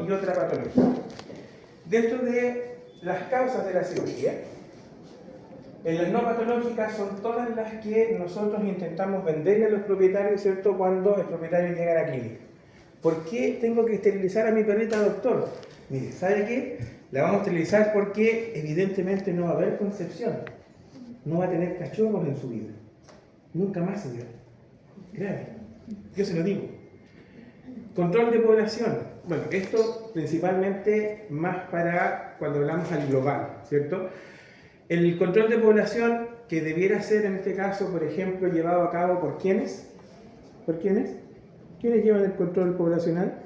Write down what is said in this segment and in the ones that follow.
y otra patología. Dentro de las causas de la cirugía, en las no patológicas son todas las que nosotros intentamos venderle a los propietarios, ¿cierto?, cuando el propietario llega a la clínica. ¿Por qué tengo que esterilizar a mi perrita, doctor? Mire, ¿sabe qué? La vamos a esterilizar porque evidentemente no va a haber concepción. No va a tener cachorros en su vida. Nunca más, señor. Grave. Yo se lo digo. Control de población. Bueno, esto principalmente más para cuando hablamos al global, ¿cierto? El control de población que debiera ser en este caso, por ejemplo, llevado a cabo por ¿quiénes? ¿Por quiénes? ¿Quiénes llevan el control poblacional?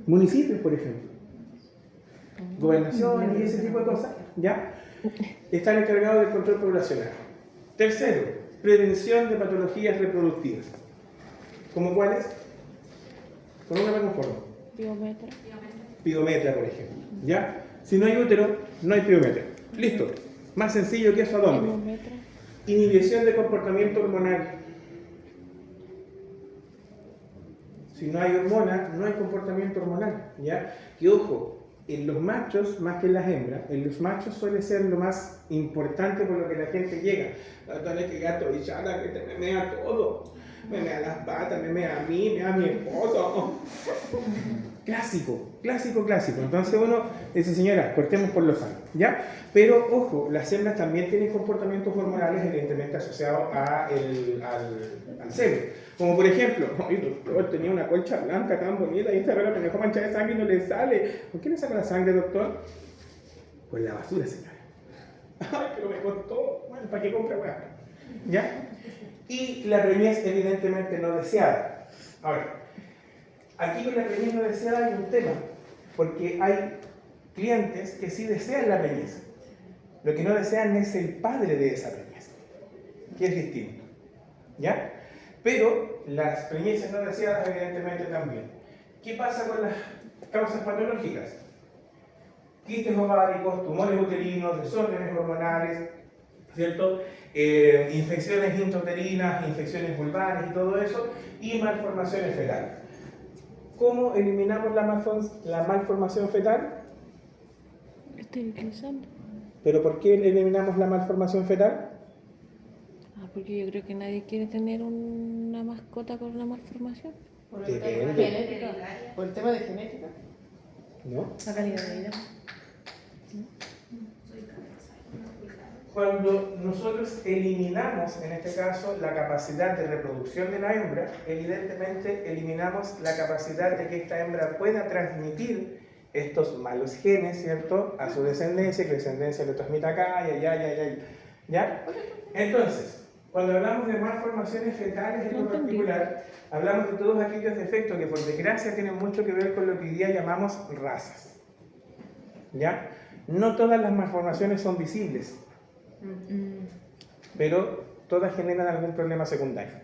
Municipios, por ejemplo. Gobernaciones y ese tipo de cosas, ¿ya? Están encargados del control poblacional. Tercero, prevención de patologías reproductivas. ¿Cómo cuáles? Con una me conformo. Piometra, por ejemplo. ¿Ya? Si no hay útero, no hay piometra. Listo. Más sencillo que eso, ¿a dónde? Inhibición de comportamiento hormonal. Si no hay hormona, no hay comportamiento hormonal. ¿Ya? Y ojo, en los machos, más que en las hembras, en los machos suele ser lo más importante por lo que la gente llega. Dale que gato y chata, que te me mea todo. Me mea las patas, me mea a mí, me mea a mi esposo. Clásico, clásico, clásico. Entonces uno dice, señora, cortemos por lo sano, ¿ya? Pero, ojo, las hembras también tienen comportamientos hormonales evidentemente asociados al seno. Como por ejemplo, doctor, tenía una colcha blanca tan bonita y esta vez me dejó manchar de sangre y no le sale. ¿Por qué le saca la sangre, doctor? Pues la basura, señora. Ay, pero me costó. Bueno, ¿para qué compra weá? ¿Ya? Y la preñez evidentemente no deseada. Ahora, aquí con la preñez no deseada hay un tema, porque hay clientes que sí desean la preñez. Lo que no desean es el padre de esa preñez, que es distinto. ¿Ya? Pero las preñeces no deseadas evidentemente también. ¿Qué pasa con las causas patológicas? Quistes ováricos, tumores uterinos, desórdenes hormonales, ¿cierto? Infecciones intrauterinas, infecciones vulvares y todo eso, y malformaciones fetales. ¿Cómo eliminamos la malformación fetal? Esterilizando. ¿Pero por qué eliminamos la malformación fetal? Porque yo creo que nadie quiere tener una mascota con una malformación. Por el tema de genética. Por el tema de genética. ¿No? La calidad de vida. Cuando nosotros eliminamos, en este caso, la capacidad de reproducción de la hembra, evidentemente eliminamos la capacidad de que esta hembra pueda transmitir estos malos genes, ¿cierto?, a su descendencia, que la descendencia lo transmita acá y allá, ¿ya? Entonces, cuando hablamos de malformaciones fetales en lo particular, hablamos de todos aquellos defectos que por desgracia tienen mucho que ver con lo que hoy día llamamos razas, ¿ya? No todas las malformaciones son visibles, pero todas generan algún problema secundario.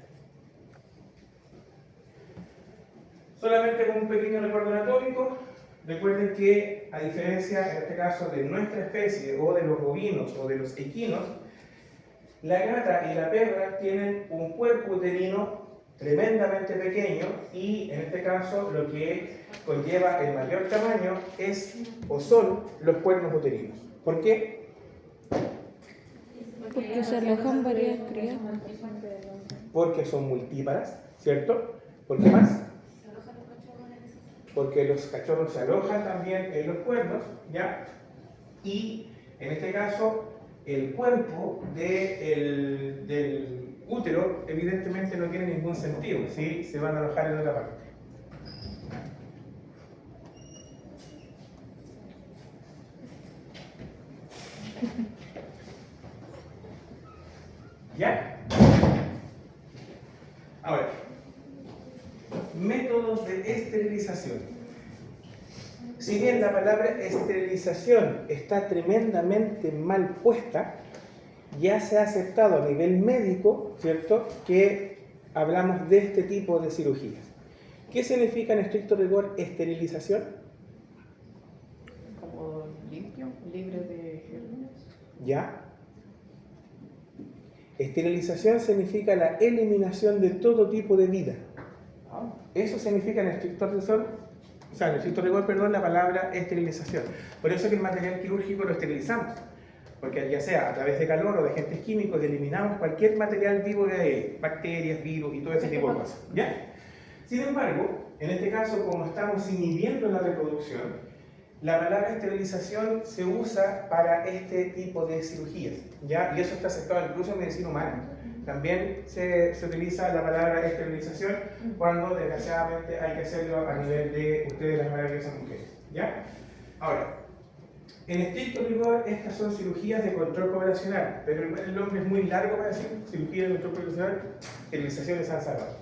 Solamente con un pequeño recuerdo anatómico, recuerden que a diferencia en este caso de nuestra especie o de los bovinos o de los equinos, la gata y la perra tienen un cuerpo uterino tremendamente pequeño y en este caso lo que conlleva el mayor tamaño es o son los cuernos uterinos. ¿Por qué? Porque se alojan varias crías. Porque son multíparas, ¿cierto? ¿Por qué más? Porque los cachorros se alojan también en los cuernos, ¿ya? Y en este caso, el cuerpo del útero evidentemente no tiene ningún sentido, ¿sí? Se van a alojar en otra parte. ¿Ya? Ahora, métodos de esterilización. Si bien la palabra esterilización está tremendamente mal puesta, ya se ha aceptado a nivel médico, ¿cierto?, que hablamos de este tipo de cirugías. ¿Qué significa en estricto rigor esterilización? Como limpio, libre de gérmenes. ¿Ya? Esterilización significa la eliminación de todo tipo de vida. ¿Cómo? Eso significa en estricto rigor, o sea, en estricto rigor, perdón, la palabra esterilización. Por eso que el material quirúrgico lo esterilizamos. Porque ya sea a través de calor o de agentes químicos, eliminamos cualquier material vivo de ahí, bacterias, virus y todo ese tipo de cosas. ¿Ya? Sin embargo, en este caso, como estamos inhibiendo la reproducción, la palabra esterilización se usa para este tipo de cirugías, ¿ya? Y eso está aceptado incluso en medicina humana. También se utiliza la palabra esterilización cuando desgraciadamente hay que hacerlo a nivel de ustedes, las maravillosas mujeres, ¿ya? Ahora, en estricto rigor, estas son cirugías de control poblacional, pero el nombre es muy largo para decir cirugía de control poblacional, esterilización de San Salvador.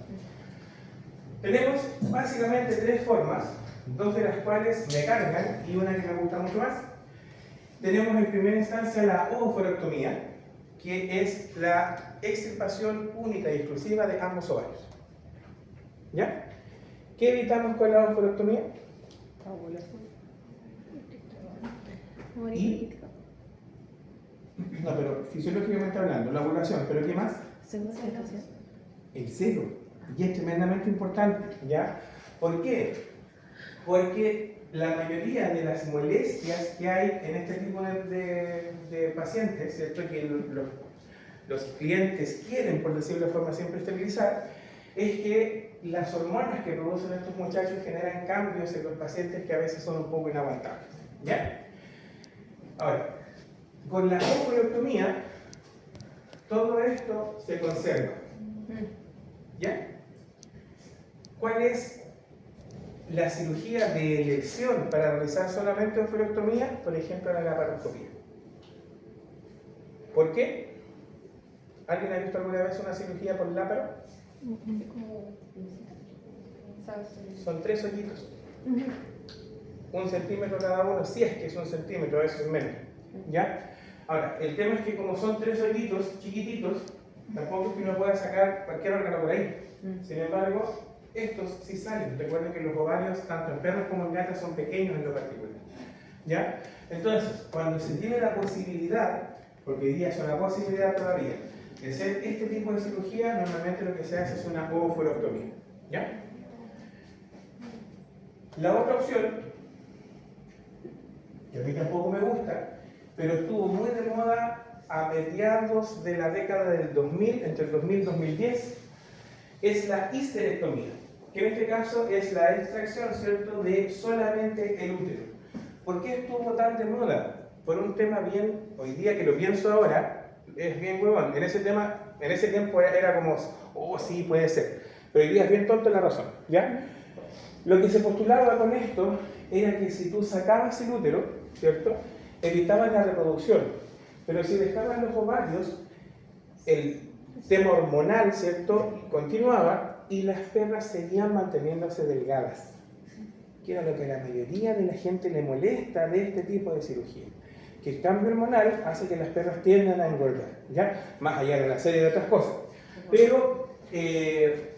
Tenemos básicamente tres formas, dos de las cuales me cargan y una que me gusta mucho más. Tenemos en primera instancia la ovoforectomía, que es la extirpación única y exclusiva de ambos ovarios. ¿Ya? ¿Qué evitamos con la ovoforectomía? Y, no, pero fisiológicamente hablando, la ovulación, pero ¿qué más? El celo, y es tremendamente importante, ¿ya? ¿Por qué? Porque la mayoría de las molestias que hay en este tipo de pacientes, ¿cierto? Que los clientes quieren, por decirlo de forma siempre, esterilizar, es que las hormonas que producen estos muchachos generan cambios en los pacientes que a veces son un poco inaguantables, ¿ya? Ahora, con la ovulotomía, todo esto se conserva. ¿Ya? ¿Cuál es la cirugía de elección para realizar solamente ovulotomía? Por ejemplo, la laparoscopía. ¿Por qué? ¿Alguien ha visto alguna vez una cirugía por láparo? Son 3 hoyitos. 1 centímetro cada uno, si es que es 1 centímetro, a veces es menos. ¿Ya? Ahora, el tema es que como son 3 hoyitos chiquititos, tampoco es que uno pueda sacar cualquier órgano por ahí. Sin embargo, estos sí salen. Recuerden que los ovarios, tanto en perros como en gatas, son pequeños en lo particular. ¿Ya? Entonces, cuando se tiene la posibilidad, porque hoy día es una posibilidad todavía, de hacer este tipo de cirugía, normalmente lo que se hace es una ovoforectomía. ¿Ya? La otra opción, que a mí tampoco me gusta, pero estuvo muy de moda a mediados de la década del 2000, entre el 2000 y 2010, es la histerectomía, que en este caso es la extracción, ¿cierto?, de solamente el útero. ¿Por qué estuvo tan de moda? Por un tema bien, hoy día que lo pienso ahora, es bien huevón. En ese tiempo era como, oh sí, puede ser, pero hoy día es bien tonto la razón, ¿ya? Lo que se postulaba con esto era que si tú sacabas el útero, ¿cierto?, evitabas la reproducción, pero si dejabas los ovarios, el tema hormonal, ¿cierto?, continuaba y las perras seguían manteniéndose delgadas, que era lo que a la mayoría de la gente le molesta de este tipo de cirugía, que el cambio hormonal hace que las perras tiendan a engordar, ¿ya? Más allá de la serie de otras cosas. Pero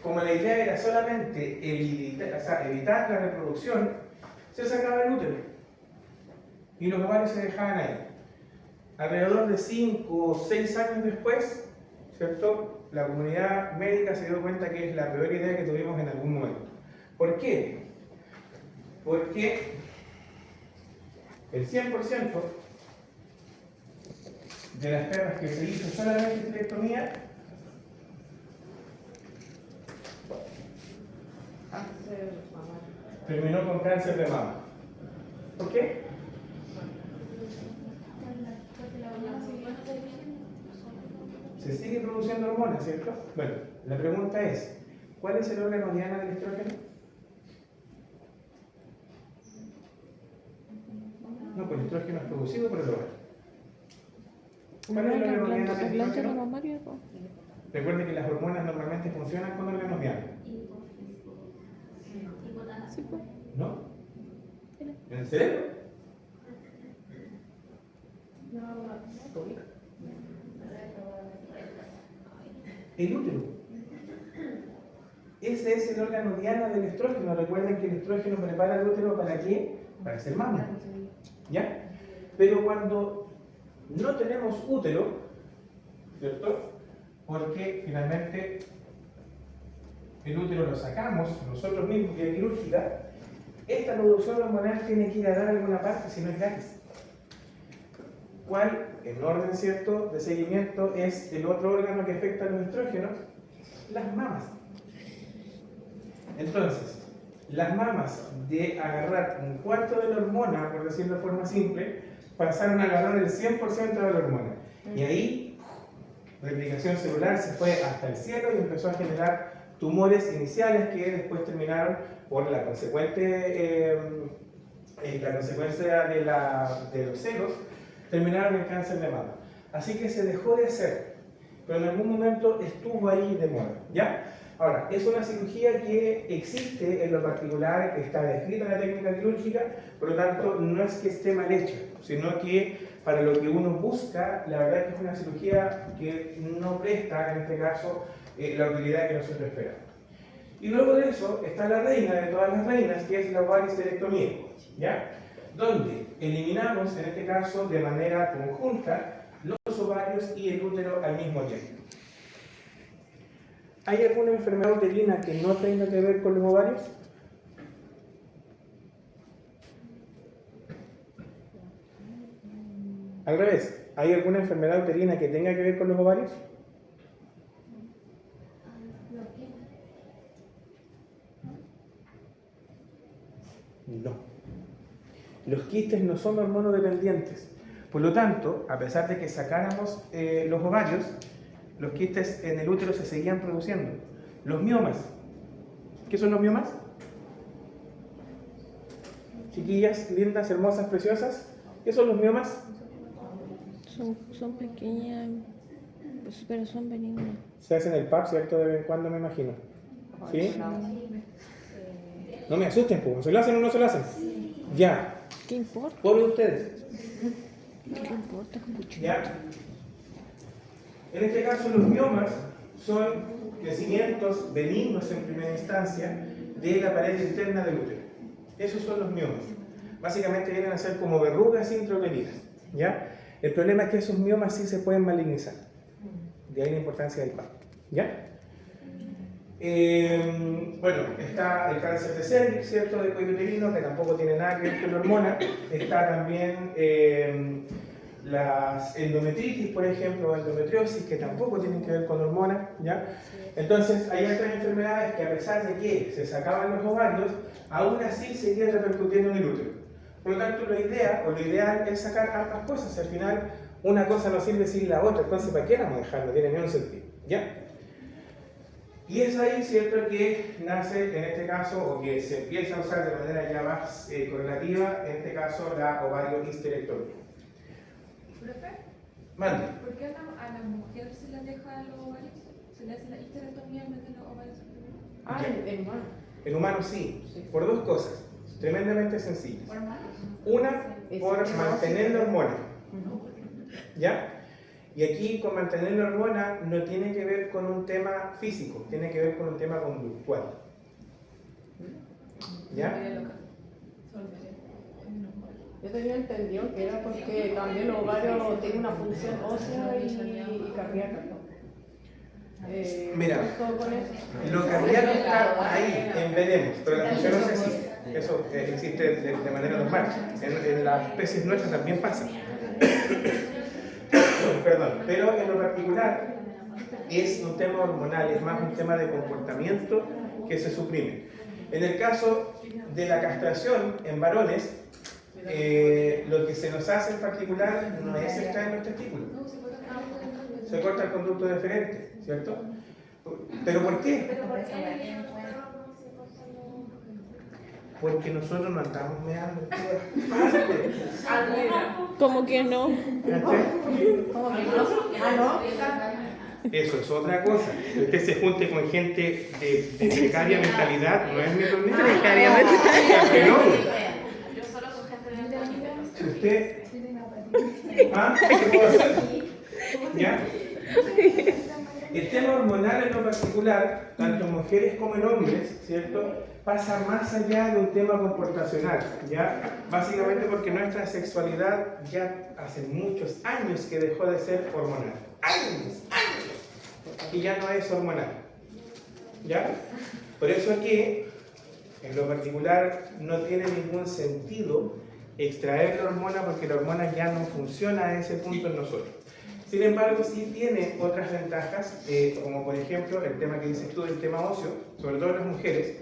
como la idea era solamente evitar la reproducción, se sacaba el útero y los ovarios se dejaban ahí. Alrededor de 5 o 6 años después, ¿cierto?, la comunidad médica se dio cuenta que es la peor idea que tuvimos en algún momento. ¿Por qué? Porque el 100% de las perras que se hizo solamente histerectomía terminó con cáncer de mama. ¿Por qué? Se sigue produciendo hormonas, ¿cierto? Bueno, la pregunta es, ¿cuál es el órgano diana del estrógeno? No, pues el estrógeno es producido por el ovario. ¿Cuál es el órgano diana del estrógeno? Recuerden que las hormonas normalmente funcionan con órganos diana. ¿No? ¿En el cerebro? El útero. Ese es el órgano diana del estrógeno. Recuerden que el estrógeno prepara el útero ¿para qué? Para ser mamá. ¿Ya? Pero cuando no tenemos útero, ¿cierto? Porque finalmente el útero lo sacamos nosotros mismos vía quirúrgica, esta producción hormonal tiene que ir a dar a alguna parte si no es gratis. ¿Cuál, en orden cierto de seguimiento, es el otro órgano que afecta a los estrógenos? Las mamas. Entonces, las mamas de agarrar un cuarto de la hormona, por decirlo de forma simple, pasaron a agarrar el 100% de la hormona. Y ahí, la replicación celular se fue hasta el cielo y empezó a generar tumores iniciales que después terminaron por la consecuencia de los celos, terminaron en cáncer de mama. Así que se dejó de hacer, pero en algún momento estuvo ahí de moda, ¿ya? Ahora, es una cirugía que existe en lo particular, que está descrita en la técnica quirúrgica, por lo tanto no es que esté mal hecha, sino que para lo que uno busca, la verdad es que es una cirugía que no presta, en este caso, la utilidad que nosotros esperamos. Y luego de eso está la reina de todas las reinas, que es la ovariosterectomía, ¿ya? Donde eliminamos, en este caso, de manera conjunta, los ovarios y el útero al mismo tiempo. ¿Hay alguna enfermedad uterina que no tenga que ver con los ovarios? Al revés, ¿hay alguna enfermedad uterina que tenga que ver con los ovarios? No. Los quistes no son hormonodependientes. Por lo tanto, a pesar de que sacáramos los ovarios, los quistes en el útero se seguían produciendo. Los miomas. ¿Qué son los miomas? Chiquillas, lindas, hermosas, preciosas. ¿Qué son los miomas? Son pequeñas, pues, pero son benignas. Se hacen el PAP, ¿cierto? De vez en cuando, me imagino. ¿Sí? No me asusten, pues. ¿Se lo hacen o no se lo hacen? Ya. ¿Qué importa? Pobre ustedes. ¿Qué importa? ¿Ya? En este caso, los miomas son crecimientos benignos en primera instancia de la pared interna del útero. Esos son los miomas. Básicamente vienen a ser como verrugas intrauterinas, ¿ya? El problema es que esos miomas sí se pueden malignizar. De ahí la importancia del PAP, ¿ya? Bueno, está el cáncer de cervix, ¿cierto? De cuello uterino, que tampoco tiene nada que ver con la hormona. Está también las endometritis, por ejemplo, o endometriosis, que tampoco tienen que ver con hormonas, ¿ya? Entonces, hay otras enfermedades que, a pesar de que se sacaban los ovarios, aún así seguían repercutiendo en el útero. Por lo tanto, lo ideal es sacar ambas cosas. Al final, una cosa no sirve sin la otra. Entonces, ¿para qué la vamos a dejar? No tiene ningún sentido, ¿ya? Y es ahí, ¿cierto?, que nace, en este caso, o que se empieza a usar de manera ya más correlativa, en este caso, la ovariohisterectomía. ¿Profe? Mande. ¿Por qué a la mujer se le deja los ovarios? ¿Se le hace la histerectomía en vez de los ovarios? Ah, en humano. En humanos sí, por dos cosas, tremendamente sencillas. ¿Por manos? Una, por mantener la hormona, ¿ya? Y aquí con mantener la hormona no tiene que ver con un tema físico, tiene que ver con un tema conductual. ¿Ya? Yo tenía entendido que era porque también los ovarios tienen una función ósea y cardíaca, ¿no? Mira, con eso. lo cardíaco está ahí, en veremos, pero la función ósea sí, eso existe de manera normal. En las especies nuestras también pasa. Perdón, pero en lo particular es un tema hormonal, es más un tema de comportamiento que se suprime. En el caso de la castración en varones, lo que se nos hace en particular no es extraer los testículos, se corta el conducto deferente, ¿cierto? ¿Pero por qué? Porque nosotros no andamos meando en todas partes. ¿Cómo que no? ¿Cómo que no? Ah, ¿no? Eso es otra cosa. Que usted se junte con gente de precaria mentalidad no es mi problema. Precaria mentalidad. Que no. Yo solo con gente de Si usted... ¿Ah? ¿Qué puedo hacer? ¿Ya? El tema hormonal en lo particular, tanto en mujeres como en hombres, ¿cierto?, pasa más allá de un tema comportacional, ¿ya? Básicamente porque nuestra sexualidad ya hace muchos años que dejó de ser hormonal. ¡Años! ¡Años! Y ya no es hormonal. ¿Ya? Por eso aquí, en lo particular, no tiene ningún sentido extraer la hormona porque la hormona ya no funciona a ese punto en nosotros. Sin embargo, sí tiene otras ventajas, como por ejemplo el tema que dices tú, el tema óseo, sobre todo en las mujeres.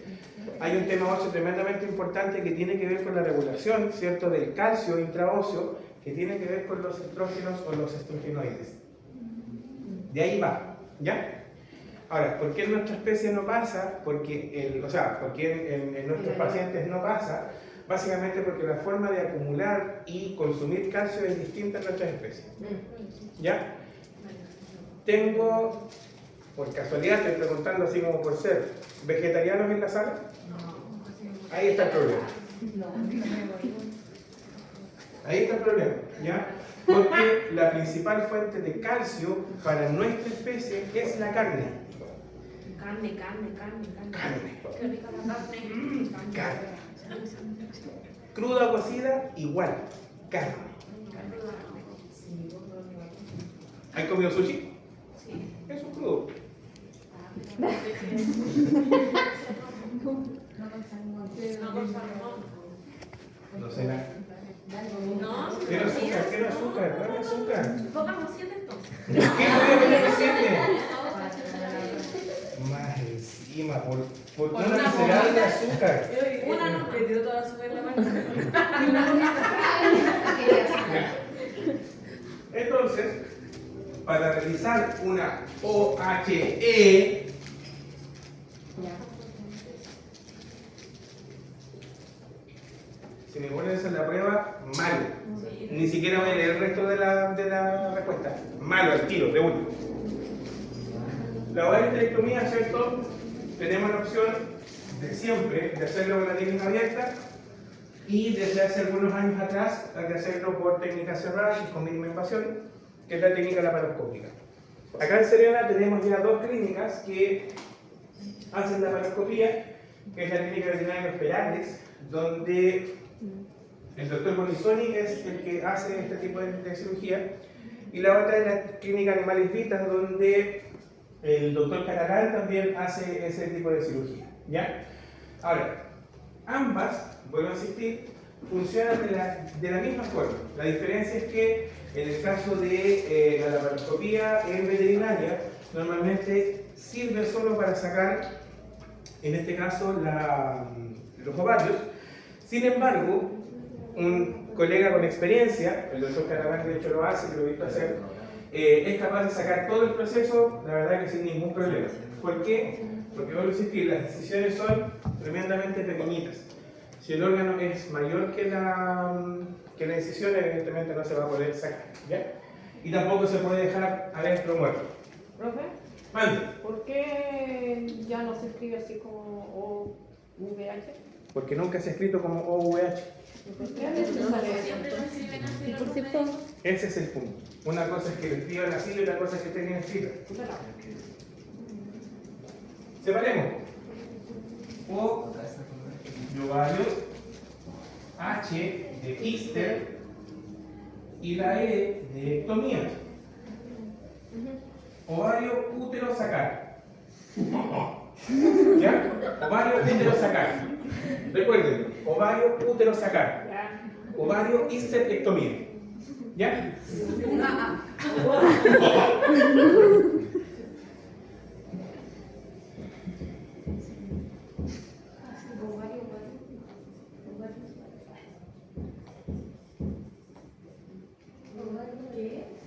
Hay un tema óseo tremendamente importante que tiene que ver con la regulación, ¿cierto?, del calcio intraóseo, que tiene que ver con los estrógenos o los estrogenoides. De ahí va, ¿ya? Ahora, ¿por qué en nuestra especie no pasa? ¿Por qué en nuestros pacientes no pasa? Básicamente porque la forma de acumular y consumir calcio es distinta en nuestras especies. ¿Ya? Tengo, por casualidad, estoy preguntando así como por ser, ¿vegetarianos en la sala? Ahí está el problema. Ahí está el problema, ¿ya? Porque la principal fuente de calcio para nuestra especie es la carne. Carne. Qué rica la carne. Carne. Cruda o cocida, igual. Carne. ¿Has comido sushi? Sí. Eso es crudo. No con salmón. No sé nada. No, Quiero azúcar, quiero azúcar, dame azúcar. pongamos 7 entonces. ¿Qué voy a poner 7? Más encima, por una miserable de azúcar. Una no. Le dio toda su en la mano. Entonces, para realizar una OHE, si me ponen esa en la prueba, malo. Ni siquiera voy a leer el resto de la respuesta. Malo, al tiro, de uno. La ovarectomía, ¿cierto? Tenemos la opción de siempre de hacerlo con la técnica abierta y desde hace algunos años atrás de hacerlo por técnica cerrada y con mínima invasión, que es la técnica laparoscópica. Acá en Serena tenemos ya 2 clínicas que hacen la laparoscopía, que es la clínica veterinaria Los Perales, donde el doctor Bonisoni es el que hace este tipo de cirugía, y la otra es la clínica Animales Vitas, donde el doctor Caracal también hace ese tipo de cirugía, ¿ya? Ahora, ambas, vuelvo a insistir, funcionan de la misma forma. La diferencia es que en el caso de la laparoscopía en veterinaria, normalmente sirve solo para sacar, en este caso, los ovarios. Sin embargo, un colega con experiencia, el doctor Caracal de hecho lo hace, que lo he visto hacer, es capaz de sacar todo el proceso, la verdad que sin ningún problema. ¿Por qué? Porque vuelvo a insistir, las incisiones son tremendamente pequeñitas. Si el órgano es mayor que la incisión, evidentemente no se va a poder sacar, ¿ya? Y tampoco se puede dejar adentro muerto. ¿Profe? Mande. ¿Por qué ya no se escribe así como OVH? Porque nunca se ha escrito como OVH. ¿Por qué es necesario Siempre eso? lo escriben así los por nombres. cierto, Ese es el punto. Una cosa es que lo escriban así y otra cosa es que estén escritas. Separemos. O de ovario, H de Kister y la E de ectomía. Ovario útero sacar. ¿Ya? Ovario útero sacar. Recuerden, ovario útero sacar. Ovario histerectomía. ¿Ya?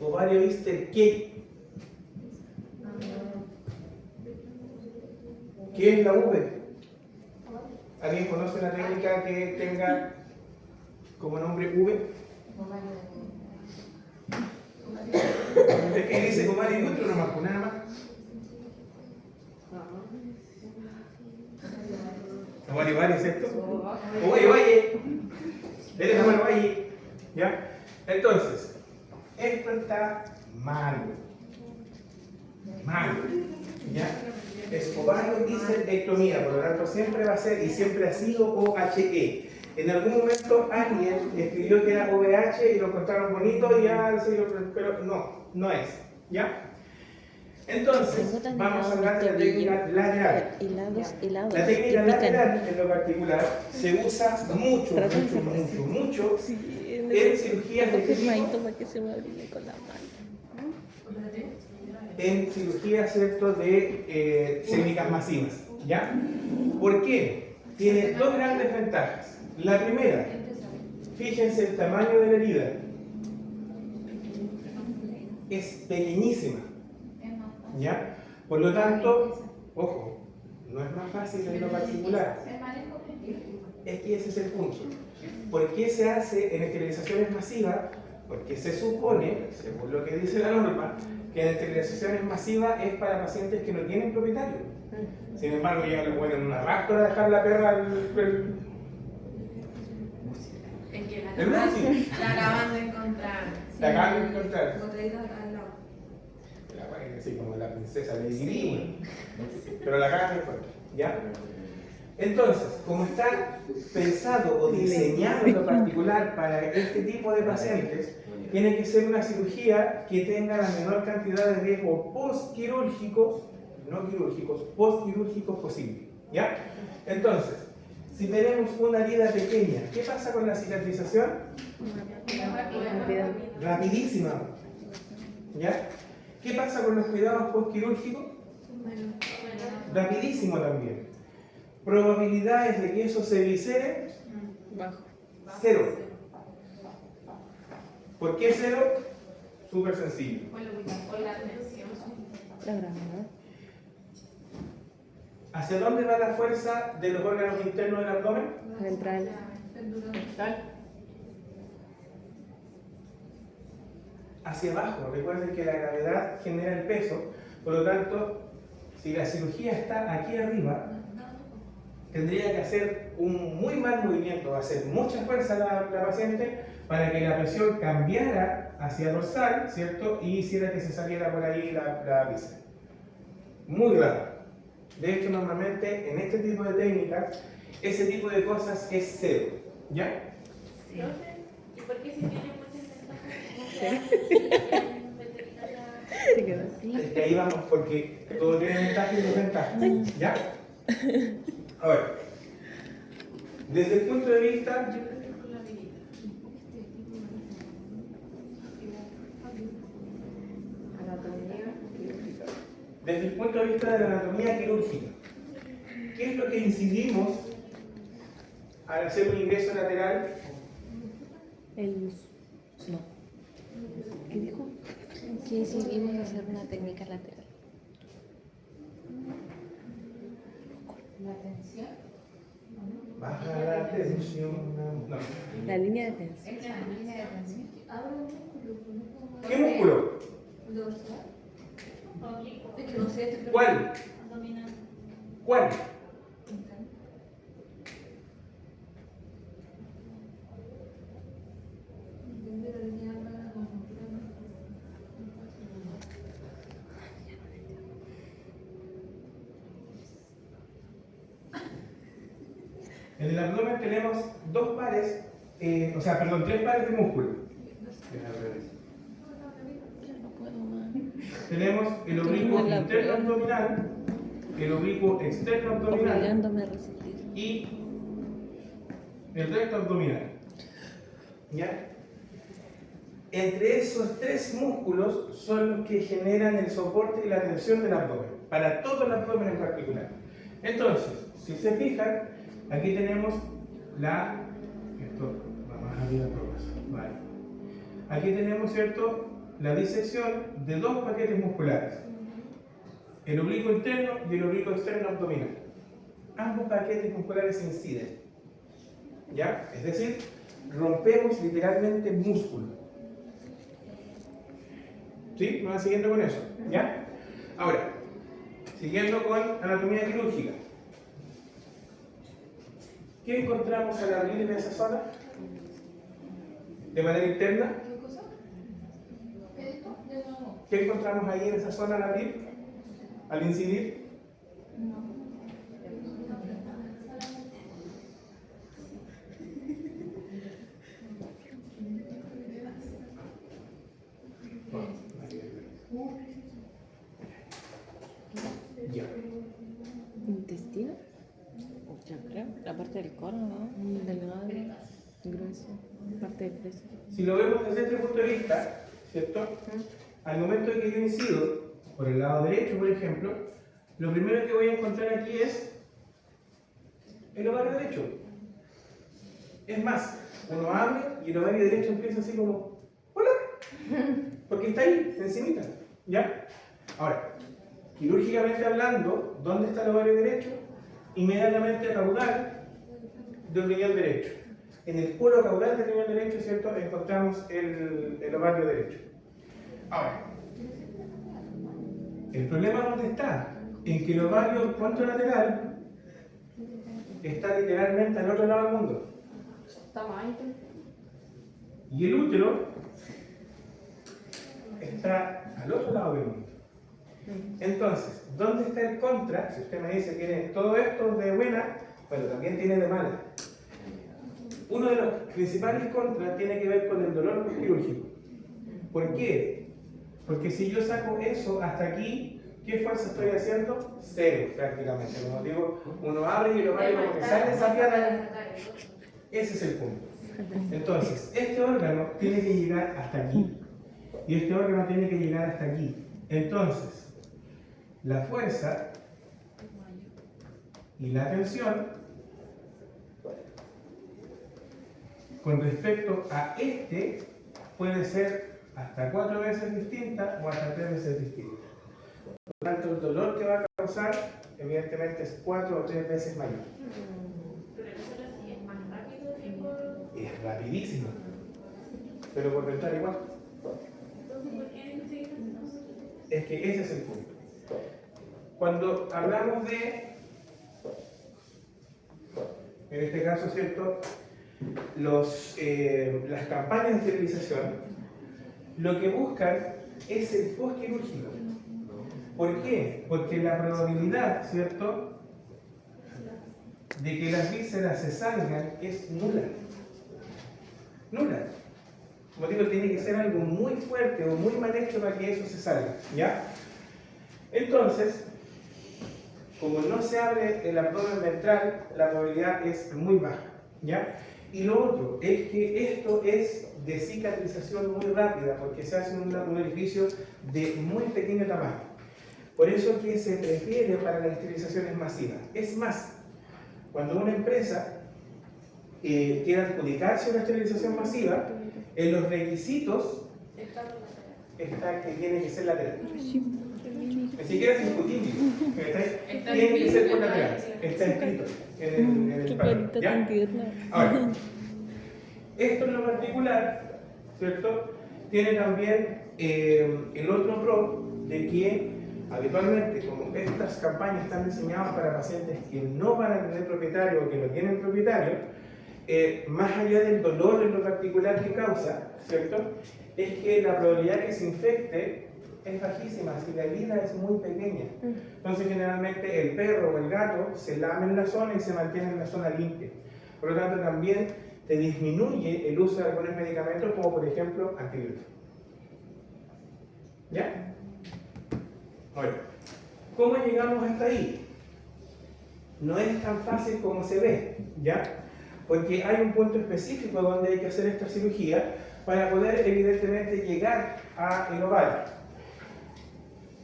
Ovario hister ¿qué? ¿Qué es la V? ¿Alguien conoce una técnica que tenga como nombre V? Es que dice ovario y útero nomás, pues nada más. Ovario vale, ¿cierto? Oye. Eres la mano ahí. ¿Ya? Entonces, esto está malo. Malo. ¿Ya? Es ovario histerectomía, por lo tanto siempre va a ser y siempre ha sido OHE. En algún momento alguien escribió que era OVH y lo encontraron bonito y ya, pero no es. ¿Ya? Entonces, vamos a hablar de la técnica lateral. Helados. La técnica lateral, en lo particular, se usa mucho en cirugías de tipo, para que se me abrine con la mano. en cirugías, ¿cierto?, de técnicas masivas, ¿ya? ¿Por qué? Tiene dos grandes ventajas. La primera, fíjense el tamaño de la herida. Es pequeñísima, ¿ya? Por lo tanto, ojo, no es más fácil en lo particular. Es que ese es el punto. ¿Por qué se hace en esterilizaciones masivas? Porque se supone, según lo que dice la norma, que en esterilizaciones masivas es para pacientes que no tienen propietario. Sin embargo, ya le ponen una raptora a dejar la perra el Es que la Lucy. acaban de encontrar. La acaban de encontrar. Encontraditos al lado. La ponen así como la princesa Lady Di, pero la acaban de encontrar, ¿ya? Entonces, como está pensado o diseñado en lo particular para este tipo de pacientes, tiene que ser una cirugía que tenga la menor cantidad de riesgos postquirúrgicos, no quirúrgicos, postquirúrgicos posible, ¿ya? Entonces, si tenemos una herida pequeña, ¿qué pasa con la cicatrización? Rapidísima, ¿ya? ¿Qué pasa con los cuidados postquirúrgicos? Rapidísimo también. Probabilidades de que eso se viscere, Bajo. cero. ¿Por qué cero? Súper sencillo. Por la tensión. La gravedad. ¿Hacia dónde va la fuerza de los órganos internos del abdomen? Ventral. Hacia abajo. Recuerden que la gravedad genera el peso, por lo tanto, si la cirugía está aquí arriba, tendría que hacer un muy mal movimiento, hacer mucha fuerza la paciente para que la presión cambiara hacia dorsal, ¿cierto? Y hiciera que se saliera por ahí la víscera. Muy raro. De hecho, normalmente en este tipo de técnicas, ese tipo de cosas es cero, ¿ya? ¿Y por qué si tiene Te quedas así. Es que ahí vamos, porque todo tiene ventajas y desventajas, ¿ya? Ahora, desde el punto de vista de la anatomía quirúrgica, ¿qué es lo que incidimos al hacer un ingreso lateral? No. ¿Qué dijo? Que decidimos hacer una técnica lateral. la tensión? Baja la tensión. No. La línea de tensión. Es la línea de tensión. ¿Qué músculo? Dorsal. Es que no sé. ¿Cuál? Abdominal. ¿Cuál? En el abdomen tenemos tres pares de músculos. Ya no puedo más. Tenemos el oblicuo interno abdominal, el oblicuo externo abdominal Obligándome a resistir. y el recto abdominal. ¿Ya? Entre esos tres músculos son los que generan el soporte y la tensión del abdomen, para todo el abdomen en particular. Entonces, si se fijan, aquí tenemos esto va más arriba de todo eso, vale. Aquí tenemos, ¿cierto?, la disección de dos paquetes musculares, el oblicuo interno y el oblicuo externo abdominal. Ambos paquetes musculares inciden, ¿ya? Es decir, rompemos literalmente músculo. ¿Sí? ¿Me van siguiendo con eso? ¿Ya? Ahora, siguiendo con anatomía quirúrgica. ¿Qué encontramos al abrir en esa zona? De manera interna. ¿Qué cosa? ¿Qué dijo? De nuevo. ¿Qué encontramos ahí en esa zona al abrir? Al incidir. No. la parte del cono, ¿no? Delgado, grueso, parte del precio. Si lo vemos desde este punto de vista, ¿cierto? Al momento de que yo incido por el lado derecho, por ejemplo, lo primero que voy a encontrar aquí es el ovario derecho. Es más, uno abre y el ovario derecho empieza así como, ¡hola! Porque está ahí, encimita, ¿ya? Ahora, quirúrgicamente hablando, ¿dónde está el ovario derecho? Inmediatamente caudal del riñón derecho. En el polo caudal del riñón derecho, ¿cierto? Encontramos el ovario derecho. Ahora, el problema ¿dónde está? En que el ovario contralateral está literalmente al otro lado del mundo. Está más alto. Y el útero está al otro lado del mundo. Entonces, ¿dónde está el contra? Si usted me dice que tiene todo esto de buena, bueno, también tiene de mala. Uno de los principales contras tiene que ver con el dolor postquirúrgico. ¿Por qué? Porque si yo saco eso hasta aquí, ¿qué fuerza estoy haciendo? Cero, prácticamente. Como digo, uno abre y lo va como que sale, saca. Ese es el punto. Entonces, este órgano tiene que llegar hasta aquí. Y este órgano tiene que llegar hasta aquí. Entonces, la fuerza y la tensión con respecto a este puede ser hasta 4 veces distinta o hasta 3 veces distinta. Por lo tanto, el dolor que va a causar, evidentemente, es 4 o 3 veces mayor. Pero eso sí es más rápido que por... Es rapidísimo, pero por pensar igual. Entonces, ¿por qué enseguida no? Es que ese es el punto. Cuando hablamos de, en este caso, ¿cierto? Las campañas de esterilización, lo que buscan es el postquirúrgico. ¿Por qué? Porque la probabilidad, ¿cierto?, de que las vísceras se salgan es nula. Nula. Como digo, tiene que ser algo muy fuerte o muy mal hecho para que eso se salga, ¿ya? Entonces, como no se abre el abdomen ventral, la probabilidad es muy baja, ¿ya? Y lo otro es que esto es de cicatrización muy rápida, porque se hace un orificio de muy pequeño tamaño. Por eso que se prefiere para las esterilizaciones masivas. Es más, cuando una empresa quiere adjudicarse una esterilización masiva, en los requisitos está que tiene que ser lateral. Ni siquiera es discutible. Tiene que ser por lateral. Está escrito en el papel. ¿Ya? Ahora, esto en lo particular, ¿cierto? Tiene también el otro pro de que habitualmente, como estas campañas están diseñadas para pacientes que no van a tener propietario o que no tienen propietario, más allá del dolor en lo particular que causa, ¿cierto?, es que la probabilidad que se infecte es bajísima, si la herida es muy pequeña. Entonces, generalmente el perro o el gato se lame en la zona y se mantiene en la zona limpia. Por lo tanto, también te disminuye el uso de algunos medicamentos, como por ejemplo antibióticos. ¿Ya? Bueno, ¿cómo llegamos hasta ahí? No es tan fácil como se ve, ¿ya? Porque hay un punto específico donde hay que hacer esta cirugía para poder evidentemente llegar al ovario.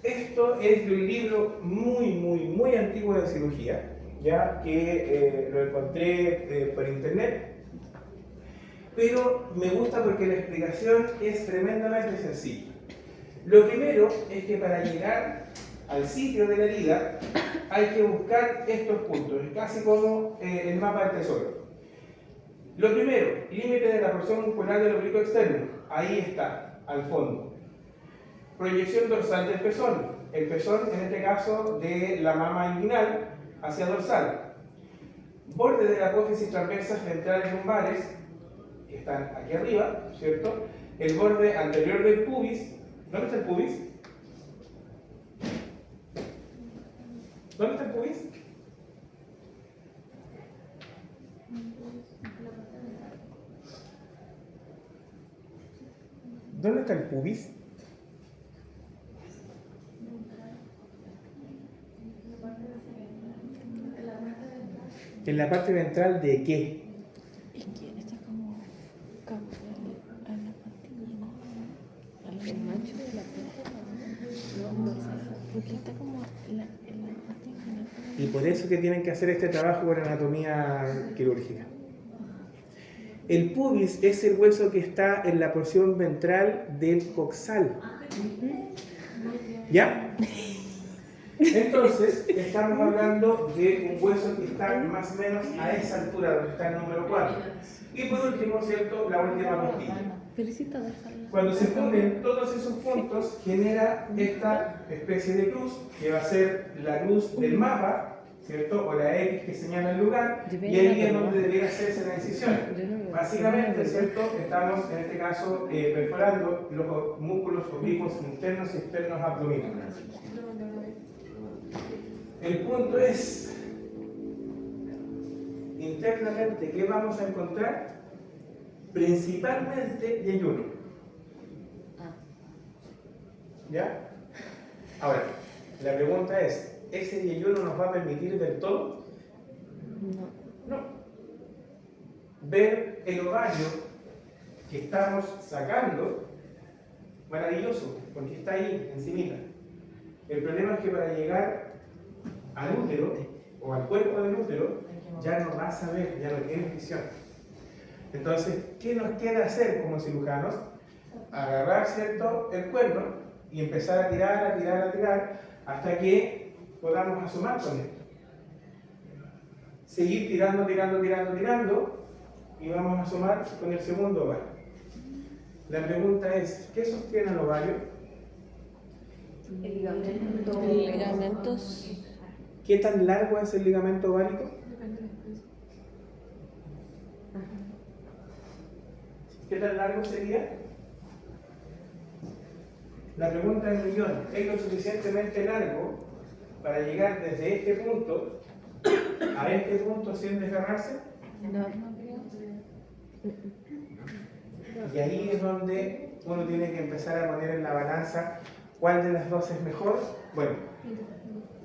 Esto es de un libro muy antiguo de cirugía, ya que lo encontré por internet, pero me gusta porque la explicación es tremendamente sencilla. Lo primero es que para llegar al sitio de la herida hay que buscar estos puntos, es casi como el mapa del tesoro. Lo primero, límite de la porción muscular del oblicuo externo, ahí está, al fondo. Proyección dorsal del pezón, el pezón en este caso de la mama inguinal hacia dorsal. Borde de la apófisis transversas ventrales lumbares, que están aquí arriba, ¿cierto? El borde anterior del pubis. ¿Dónde está el pubis? ¿Dónde está el pubis? ¿Dónde está el pubis? ¿En la parte ventral de qué? Es que está como a la patilla, ¿no? El macho de la perra. No, porque está como en la patilla. Y por eso que tienen que hacer este trabajo con anatomía quirúrgica. El pubis es el hueso que está en la porción ventral del coxal. ¿Ya? Entonces, estamos hablando de un hueso que está más o menos a esa altura, donde está el número 4. Y por último, ¿cierto? La última costilla. Felicita, déjala. Cuando se unen todos esos puntos, genera esta especie de cruz, que va a ser la cruz del mapa, ¿cierto? O la X que señala el lugar, y ahí es donde debería hacerse la incisión. Básicamente, ¿cierto? Estamos, en este caso, perforando los músculos oblicuos internos y externos abdominales. El punto es, internamente, ¿qué vamos a encontrar? Principalmente yeyuno. ¿Ya? Ahora, la pregunta es, ¿ese yeyuno nos va a permitir ver todo? No. Ver el ovario que estamos sacando, maravilloso, porque está ahí, encimita. El problema es que para llegar al útero, o al cuerpo del útero, ya no vas a ver, ya no tienes visión. Entonces, ¿qué nos queda hacer como cirujanos? Agarrar, ¿cierto?, el cuerno y empezar a tirar, hasta que podamos asomar con él. Seguir tirando, y vamos a asomar con el segundo ovario. La pregunta es, ¿qué sostiene el ovario? El ligamento. Ligamentos. ¿Qué tan largo es el ligamento ovárico? Depende de la especie. ¿Qué tan largo sería? La pregunta del millón, ¿es lo suficientemente largo para llegar desde este punto a este punto sin desgarrarse? No. Y ahí es donde uno tiene que empezar a poner en la balanza cuál de las dos es mejor. Bueno,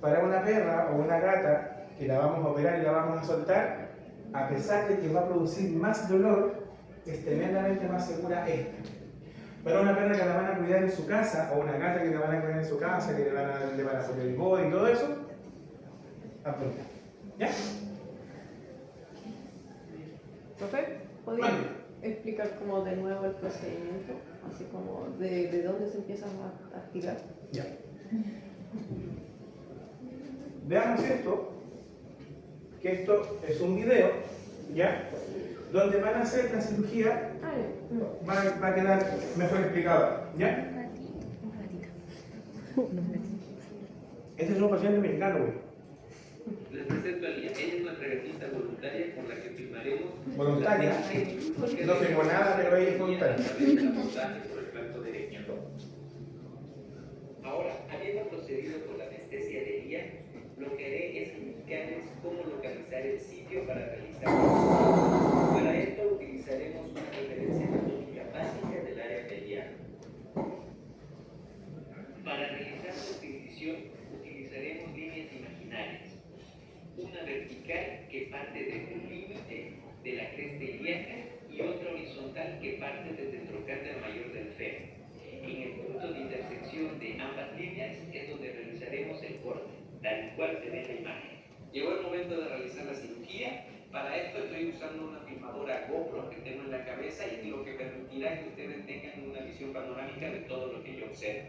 para una perra o una gata que la vamos a operar y la vamos a soltar, a pesar de que va a producir más dolor, es tremendamente más segura esta. Para una perra que la van a cuidar en su casa, o una gata que la van a cuidar en su casa, que le van a poner el body y todo eso, abdominal. ¿Ya? Profe, ¿podría explicar como de nuevo el procedimiento? Así como de dónde se empieza a tirar. Ya. Veamos esto, que esto es un video, ¿ya? Donde van a hacer la cirugía, va a quedar mejor explicado, ¿ya? Este es un paciente mexicano, güey. Les presento a Lía, ella es nuestra gatita voluntaria con la que firmaremos. Voluntaria. No firmó nada, pero ella es voluntaria. Por el planto derecho. Ahora, habiendo procedido con la anestesia de Lía, lo que haré es indicarles cómo localizar el sitio para realizar la cirugía. Para esto utilizaremos una referencia anatómica básica del área peliana. Para realizar su incisión utilizaremos líneas imaginarias. Una vertical que parte desde el límite de la cresta ilíaca y otra horizontal que parte desde el trocánter mayor del fémur. En el punto de intersección de ambas líneas es donde realizaremos el corte, tal cual se ve en la imagen. Llegó el momento de realizar la cirugía. Para esto estoy usando una filmadora GoPro que tengo en la cabeza y lo que permitirá que ustedes tengan una visión panorámica de todo lo que yo observo.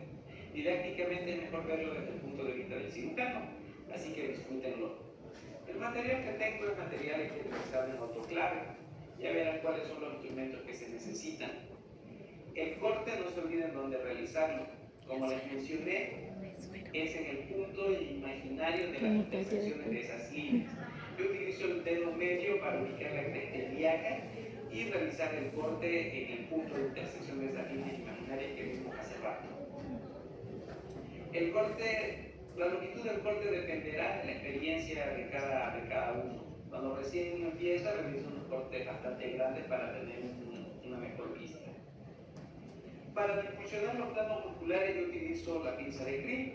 Didácticamente es mejor verlo desde el punto de vista del cirujano, así que disfrútenlo. El material que tengo es material utilizado en autoclave. Ya verán cuáles son los instrumentos que se necesitan. El corte no se olviden dónde realizarlo. Como les mencioné, es en el punto imaginario de las intersecciones de esas líneas. Yo utilizo el dedo medio para ubicar la cresta ilíaca y realizar el corte en el punto de intersección de esas líneas imaginarias que vimos hace rato. El corte, la longitud del corte dependerá de la experiencia de cada uno. Cuando recién uno empieza, realizo unos cortes bastante grandes para tener una mejor vista. Para disfuncionar los planos musculares yo utilizo la pinza de grip.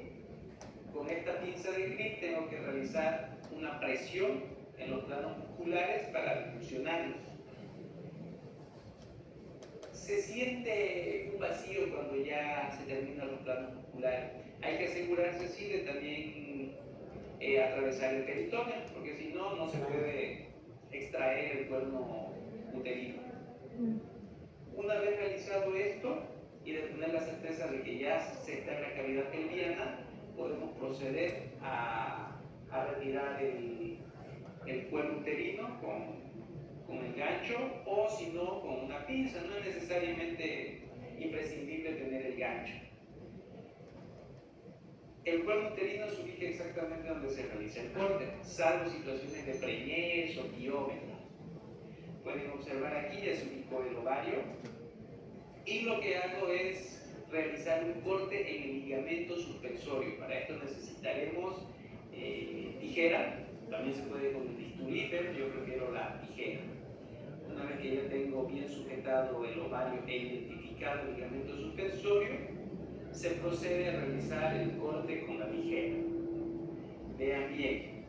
Con esta pinza de grip tengo que realizar una presión en los planos musculares para funcionarlos. Se siente un vacío cuando ya se terminan los planos musculares. Hay que asegurarse, sí, de también atravesar el peritoneo, porque si no, no se puede extraer el cuerno uterino. Una vez realizado esto y de tener la certeza de que ya se está en la cavidad pelviana, podemos proceder a retirar el cuerno uterino con el gancho, o si no, con una pinza. No es necesariamente imprescindible tener el gancho. El cuerno uterino se ubica exactamente donde se realiza el corte, salvo situaciones de preñez o quirómetro. Pueden observar aquí, ya se ubicó el ovario, y lo que hago es realizar un corte en el ligamento suspensorio. Para esto necesitaremos tijera, también se puede con el bisturí, pero yo prefiero la tijera. Una vez que ya tengo bien sujetado el ovario e identificado el ligamento suspensorio, se procede a realizar el corte con la tijera. Vean bien,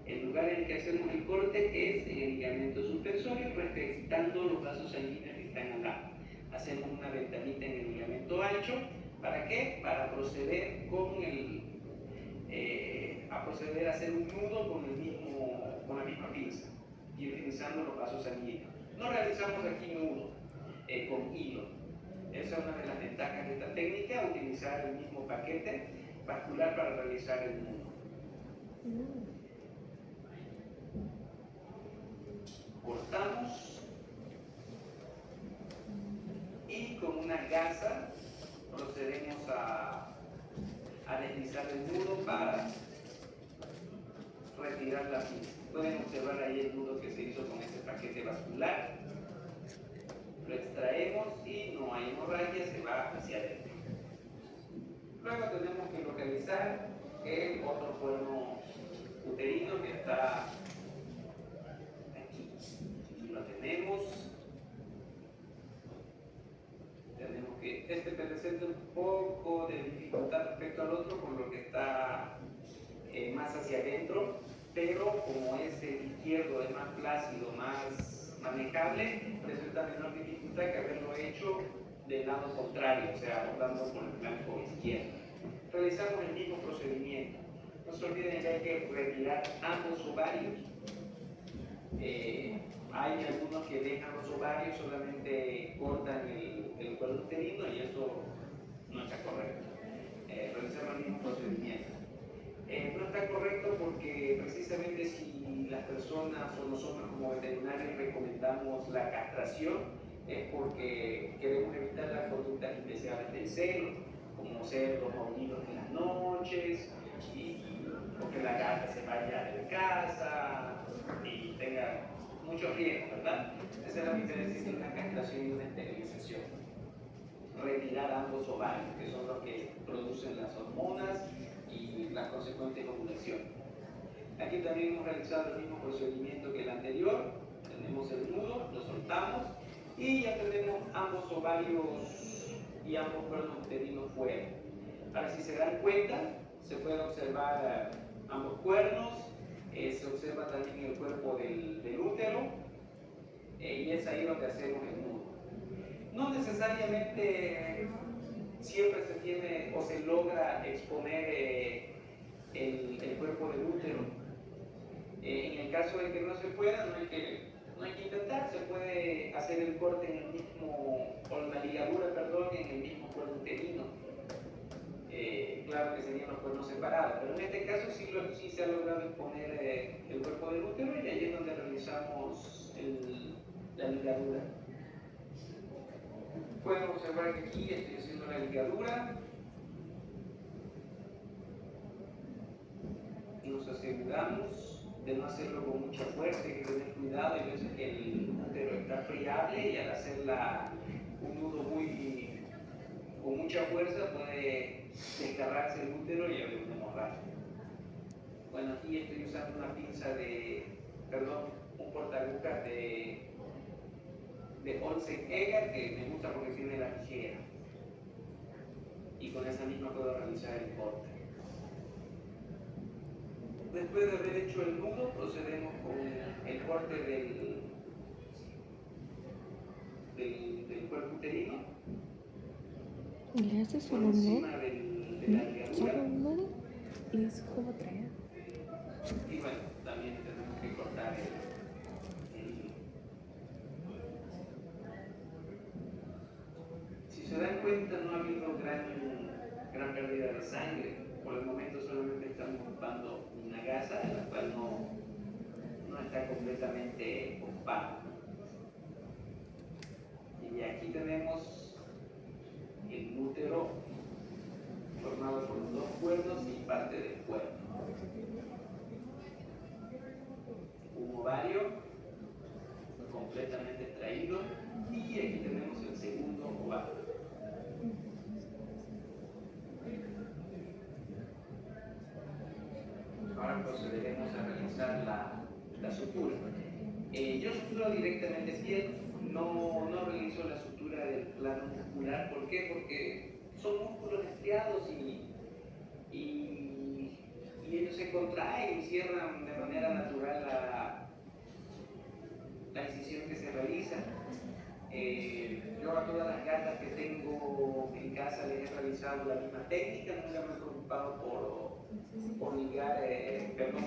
el lugar en el que hacemos el corte es en el ligamento suspensorio, respetando los vasos sanguíneos que están acá. Hacemos una ventanita en el ligamento ancho. ¿Para qué? Para proceder a hacer un nudo con la misma pinza y utilizando los vasos sanguíneos. No realizamos aquí nudo con hilo. Esa es una de las ventajas de esta técnica, utilizar el mismo paquete vascular para realizar el nudo. Cortamos y con una gasa procedemos a deslizar el nudo para retirar la pinza. Pueden observar ahí el nudo que se hizo con este paquete vascular. Lo extraemos y no hay hemorragia, se va hacia adentro. Luego tenemos que localizar el otro cuerno uterino que está aquí. Aquí lo tenemos. Tenemos que, este presenta un poco de dificultad respecto al otro, por lo que está más hacia adentro, pero como este izquierdo es más plácido, más manejable, presenta menor dificultad que haberlo hecho del lado contrario, o sea, abordando por el flanco izquierdo. Realizamos el mismo procedimiento. No se olviden que hay que retirar ambos ovarios. Hay algunos que dejan los ovarios, solamente cortan el cuerno uterino, y eso no está correcto. Realizamos el mismo procedimiento. No está correcto porque precisamente si las personas o nosotros como veterinarios recomendamos la castración, es porque queremos evitar las conductas indeseables del celo, como ser los maullidos en las noches, o que la gata se vaya de casa y tenga muchos riesgos, ¿verdad? Esa es la diferencia entre una castración y una esterilización. Retirar ambos ovarios, que son los que producen las hormonas y la consecuente ovulación. Aquí también hemos realizado el mismo procedimiento que el anterior. Tenemos el nudo, lo soltamos y ya tenemos ambos ovarios y ambos cuernos uterinos fuera. Ahora, si se dan cuenta, se pueden observar ambos cuernos, se observa también el cuerpo del útero, y es ahí donde hacemos el nudo. No necesariamente siempre se tiene o se logra exponer el cuerpo del útero. En el caso de que no se pueda, no hay que intentar, se puede hacer el corte en el mismo, o la ligadura, perdón, en el mismo cuerno uterino. Claro que serían los cuernos separados, pero en este caso sí se ha logrado exponer el cuerpo del útero, y ahí es donde realizamos la ligadura. Pueden observar que aquí estoy haciendo la ligadura. Nos aseguramos de no hacerlo con mucha fuerza, hay que tener cuidado. Hay veces que el útero está friable y al hacer un nudo con mucha fuerza puede desgarrarse el útero y haber una hemorragia. Bueno, aquí estoy usando una pinza un portaagujas de Olsen Eger, que me gusta porque tiene la tijera, y con esa misma puedo realizar el corte. Después de haber hecho el nudo, procedemos con el corte del cuerpo uterino. Y le hace Por solo un encima nudo. de la ligadura. Solo un nudo. Y es como traer. Y bueno, también tenemos que cortar Si se dan cuenta, no ha habido gran pérdida de sangre. Por el momento solamente estamos ocupando una gasa, la cual no está completamente ocupada. Y aquí tenemos el útero formado por los dos cuernos y parte del cuerno. Un ovario completamente extraído y aquí tenemos el segundo ovario. Ahora procederemos a realizar la sutura. Yo suturo directamente piel, no realizo la sutura del plano muscular. ¿Por qué? Porque son músculos estriados y ellos se contraen y cierran de manera natural la incisión que se realiza. Yo a todas las gatas que tengo en casa les he realizado la misma técnica, nunca me he preocupado por ligar,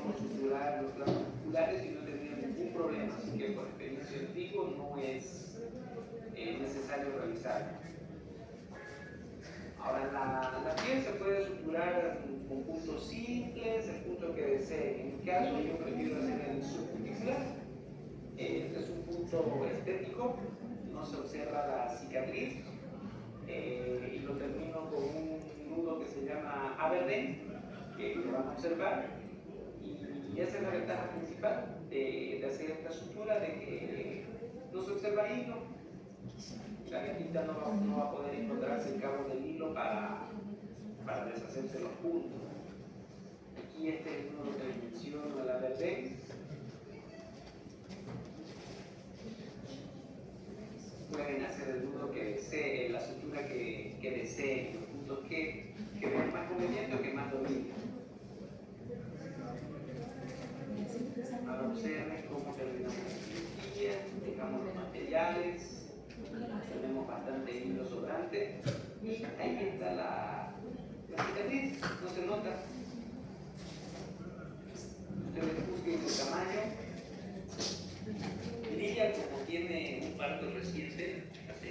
por suturar los planos musculares y no he tenido ningún problema, así que por experiencia les digo, no es necesario realizarlo. Ahora, la piel se puede suturar con puntos simples, el punto que deseen. En mi caso, yo prefiero hacer el subcuticular. Este es un punto estético, no se observa la cicatriz y lo termino con un nudo que se llama Aberdeen, que lo van a observar. Y esa es la ventaja principal de hacer esta sutura, de que no se observa hilo. La gatita no va a poder encontrarse el cabo del hilo para deshacerse los puntos. Aquí este es el nudo que menciono, el Aberdeen. Pueden hacer el nudo que deseen, la sutura que deseen, los puntos que vean más conveniente o que más dominen. Ahora observen cómo terminamos la cirugía, dejamos los materiales. Tenemos bastante hilo sobrante y ahí está la cicatriz, no se nota. Ustedes juzguen el tamaño. Lilla, como tiene un parto reciente, hace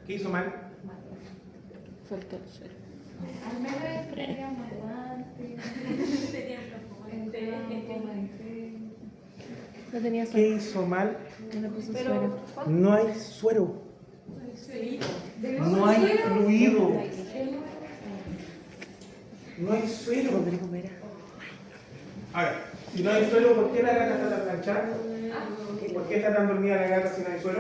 ¿Qué hizo mal? Falta el suelo. Al menos traía más guantes. No tenía ¿Qué suelo. hizo mal? No le puso Pero, suelo. No hay suero. No hay fluido. No hay suero. Rodrigo, mira. A ver, si no hay suelo, ¿por qué la gata está tan planchada? ¿Por qué está tan dormida la gata si no hay suelo?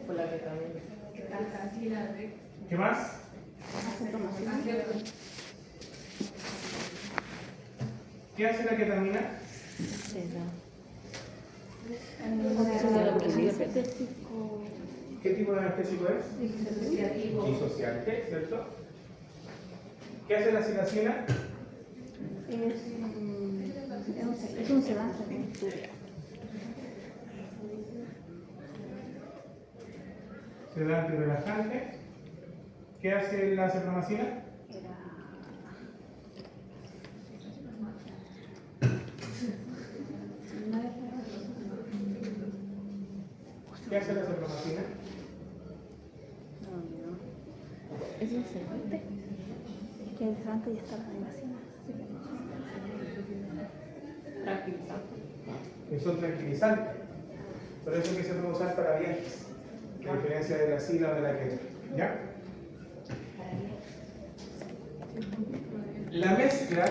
Por la ketamina. ¿Qué más? ¿Qué hace la ketamina? Se da. ¿Qué tipo de anestésico es? Disociante, ¿cierto? ¿Qué hace la silacina? Es un sedante. Sedante y relajante. ¿Qué hace la cepromacina? ¿Qué hace la cepromacina? Es un sedante. Que el sedante ya está en la medicina. Que son tranquilizantes. Por eso que se puede usar para viajes. A diferencia de la sila o de la queta. ¿Ya? La mezcla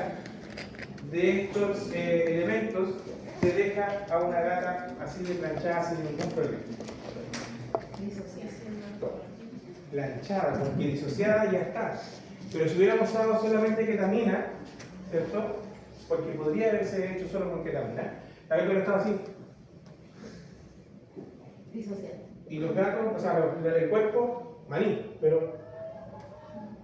de estos elementos se deja a una gata así de planchada sin ningún problema. planchada, porque disociada ya está. Pero si hubiéramos usado solamente ketamina, ¿cierto? Porque podría haberse hecho solo con ketamina. La vez que hubiera estado así. Disociado. Y los gatos, o sea, el cuerpo, maní, pero.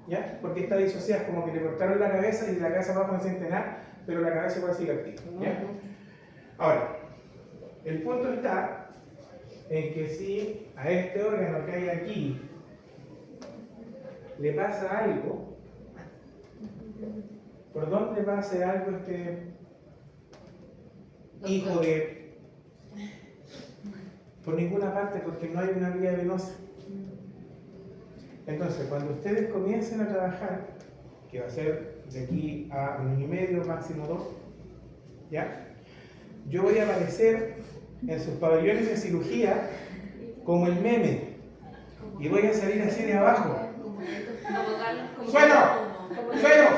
¿Ya? Porque está disociada, como que le cortaron la cabeza y la cabeza va a centenar, pero la cabeza igual sigue activa. ¿Ya? Ahora, el punto está en que si a este órgano que hay aquí le pasa algo, ¿por dónde pasa algo este hijo de...? Por ninguna parte, porque no hay una vía venosa. Entonces, cuando ustedes comiencen a trabajar, que va a ser de aquí a 1 año y medio, máximo 2, ¿ya? Yo voy a aparecer en sus pabellones de cirugía como el meme y voy a salir así de abajo. ¡Suelo! ¡Suelo!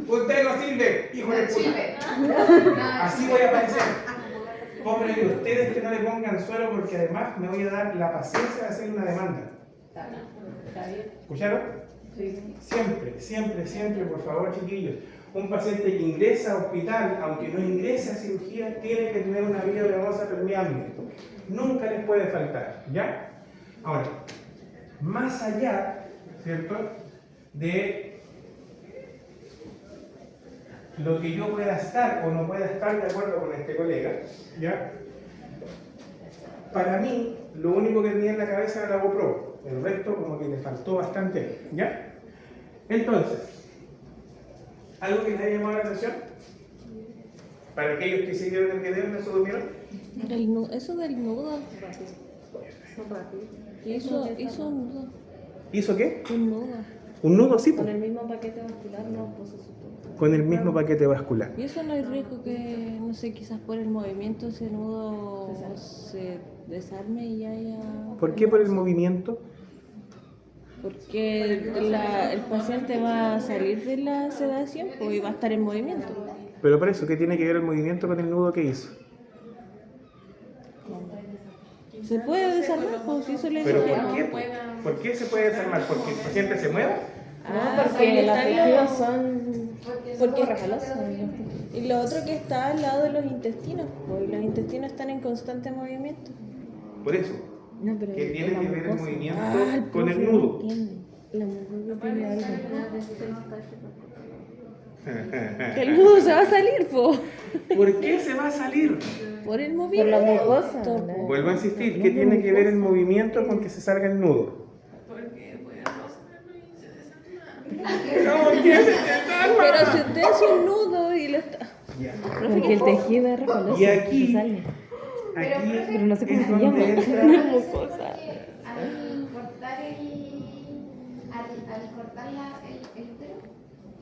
¡Usted no sirve, hijo de puta! Así voy a aparecer. Pobre de ustedes que no le pongan suelo porque además me voy a dar la paciencia de hacer una demanda. Está bien. ¿Escucharon? Sí. Siempre, siempre, siempre, por favor, chiquillos. Un paciente que ingresa a hospital, aunque no ingrese a cirugía, tiene que tener una vía venosa permeable. Nunca les puede faltar, ¿ya? Ahora, más allá, ¿cierto?, de lo que yo pueda estar o no pueda estar de acuerdo con este colega, ¿ya? Para mí, lo único que tenía en la cabeza era la GoPro. El resto como que le faltó bastante, ¿ya? Entonces, ¿algo que les haya llamado la atención? Para aquellos que siguieron el video y no se durmieron. Eso del nudo. Hizo un nudo. ¿Hizo qué? Un nudo. Un nudo, sí, Con po. el mismo paquete vascular no pues eso todo. Con el mismo paquete vascular. Y eso no es riesgo que, no sé, quizás por el movimiento ese nudo se desarme y haya... ¿Por qué por el movimiento? Porque el paciente va a salir de la sedación pues, y va a estar en movimiento. Pero por eso, ¿qué tiene que ver el movimiento con el nudo que hizo? ¿Se puede desarmar? Pues si eso le ¿Pero dije. por qué? ¿Por qué se puede desarmar? ¿Porque el paciente se mueva? Ah, Porque los están tejidos los- son porque resbalosos. Y lo otro que está al lado de los intestinos, pues, y los intestinos están en constante movimiento. Por eso, No, pero ¿qué tiene que ver el movimiento el con el profe no nudo? entiende. La mujer tiene algo. Que el nudo se va a salir, po. ¿Por qué se va a salir? Por el Por movimiento. la mucosa. po. Vuelvo a insistir, ¿qué tiene que ver el movimiento con que se salga el nudo? No, ¿qué se desarma? Pero si usted hace un nudo y lo está... Ya. Porque el tejido es resbaloso. Y aquí, se sale. aquí Pero no sé cómo es se donde llama. entra- mucosa. Al cortar al cortar el útero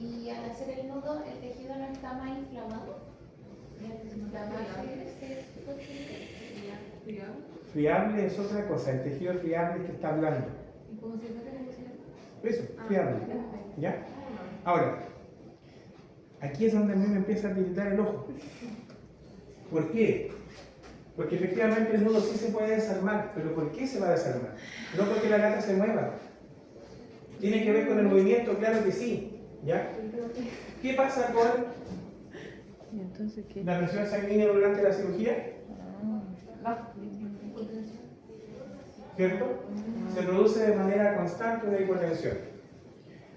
y al hacer el nudo, el tejido no está más inflamado. Y al desinflamarse Friable es otra cosa, el tejido friable es que está hablando. ¿Y cómo se trata? ¿Cómo se llama? Eso, friable. ¿Ya? Ahora, aquí es donde a mí me empieza a tiritar el ojo. ¿Por qué? Porque efectivamente el nudo sí se puede desarmar, pero ¿por qué se va a desarmar? No porque la gata se mueva. ¿Tiene que ver con el movimiento? Claro que sí. ¿Ya? ¿Qué pasa con ¿Y entonces qué? la presión sanguínea durante la cirugía? ¿Cierto? Se produce de manera constante una hipotensión.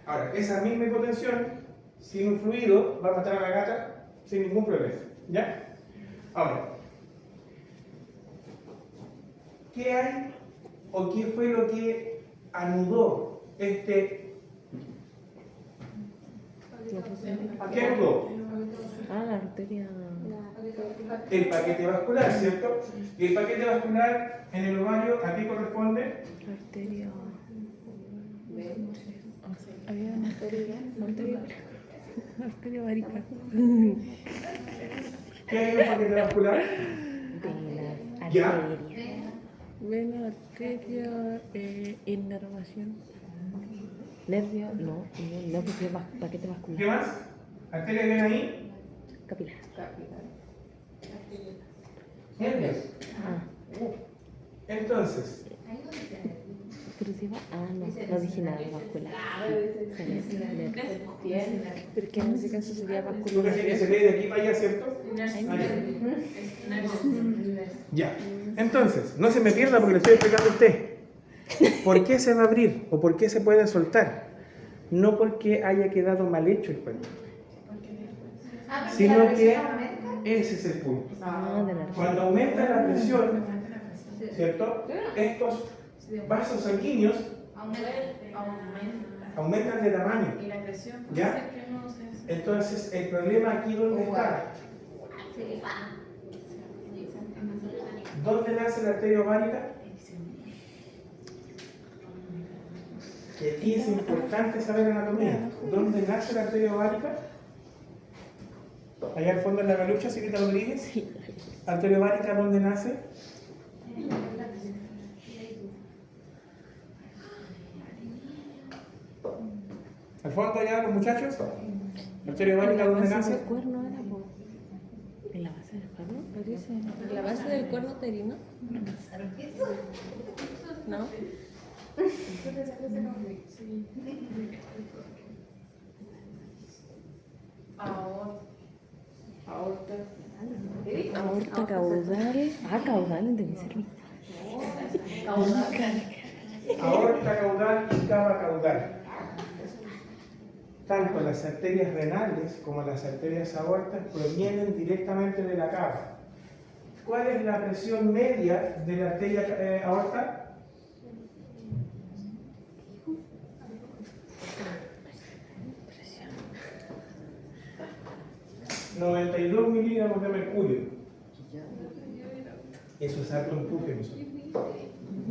Ahora, esa misma hipotensión, sin un fluido, va a matar a la gata sin ningún problema. ¿Ya? Ahora, ¿qué hay o qué fue lo que anudó este? ¿Qué anudó? Ah, la arteria. El paquete vascular, ¿cierto? Y el paquete vascular en el ovario, ¿a qué corresponde? Arteria. Había una arteria. Arteria varica. ¿Qué hay en el paquete vascular? De las ¿Ya? arterias. Vena, arteria, inervación. Nervio, no, porque es paquete ¿Qué vascular. más? ¿Arteria viene ahí? Capilar. Nervios. Ah, Entonces, intrusiva. Ah, no, no dije nada, vascular. Porque en ese caso sería ¿Tú vascular. crees que se lee de aquí para allá, cierto? Ya. Entonces, no se me pierda porque le estoy explicando a usted. ¿Por qué se va a abrir o por qué se puede soltar? No porque haya quedado mal hecho el puente, sino que ese es el punto. Ah, de la Cuando aumenta la presión, ¿cierto? Estos vasos sanguíneos aumentan de tamaño. Y la presión puede ¿Ya? ser que no se... Entonces, el problema aquí, ¿dónde está? ¿Dónde nace la arteria ovárica? Y aquí es importante saber anatomía. ¿Dónde nace la arteria ovárica? Allá al fondo en la galucha, señorita Rodríguez. ¿Arteria ovárica dónde nace? Al fondo allá, los muchachos. ¿Arteria En ovárica la dónde base nace? del cuerno era, po. En la base del cuerno, parece. En la base del cuerno uterino. ¿No? Aorta caudal. Ah, caudal, debe ser. Aorta caudal y cava caudal. Tanto las arterias renales como las arterias aortas provienen directamente de la cava. ¿Cuál es la presión media de la arteria aorta? 92 miligramos de mercurio. Eso es alto empuje.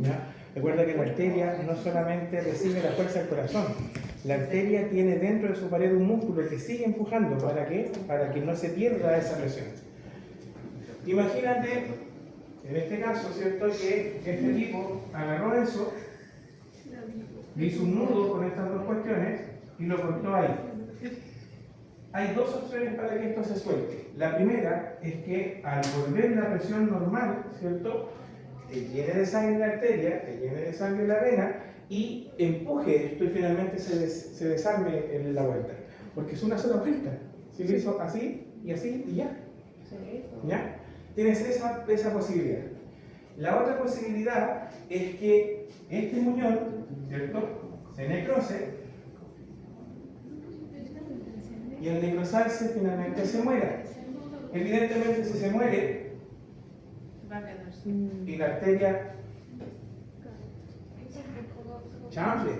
¿Ya? Recuerda que la arteria no solamente recibe la fuerza del corazón, la arteria tiene dentro de su pared un músculo que sigue empujando. ¿Para qué? Para que no se pierda esa presión. Imagínate, en este caso, ¿cierto? Que este tipo agarró eso, le hizo un nudo con estas dos cuestiones y lo cortó ahí. Hay dos opciones para que esto se suelte. La primera es que al volver la presión normal, ¿cierto? Te llene de sangre la arteria, te llene de sangre la vena y empuje esto y finalmente se desarme en la vuelta. Porque es una sola vuelta. Si lo hizo así y así y ya. ¿Ya? Tienes esa posibilidad. La otra posibilidad es que este muñón, ¿cierto? Se necrose y al necrosarse finalmente se muera. Evidentemente si se muere Va a quedar. y la arteria chanfle,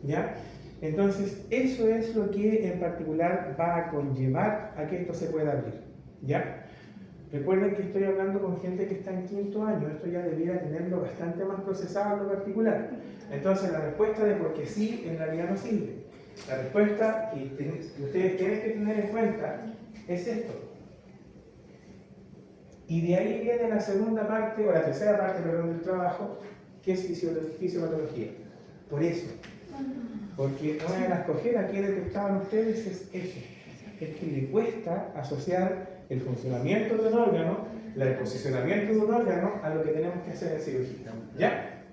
¿ya? Entonces eso es lo que en particular va a conllevar a que esto se pueda abrir, ¿ya? Recuerden que estoy hablando con gente que está en quinto año, esto ya debiera tenerlo bastante más procesado en lo particular. Entonces la respuesta de por qué sí en realidad no sirve. La respuesta que ustedes tienen que tener en cuenta es esto. Y de ahí viene la segunda parte, o la tercera parte, perdón, del trabajo, que es fisiopatología. Por eso. Porque una de las cojeras que detectaban ustedes es eso. Es que le cuesta asociar el funcionamiento de un órgano, el posicionamiento de un órgano, a lo que tenemos que hacer en cirugía. ¿Ya?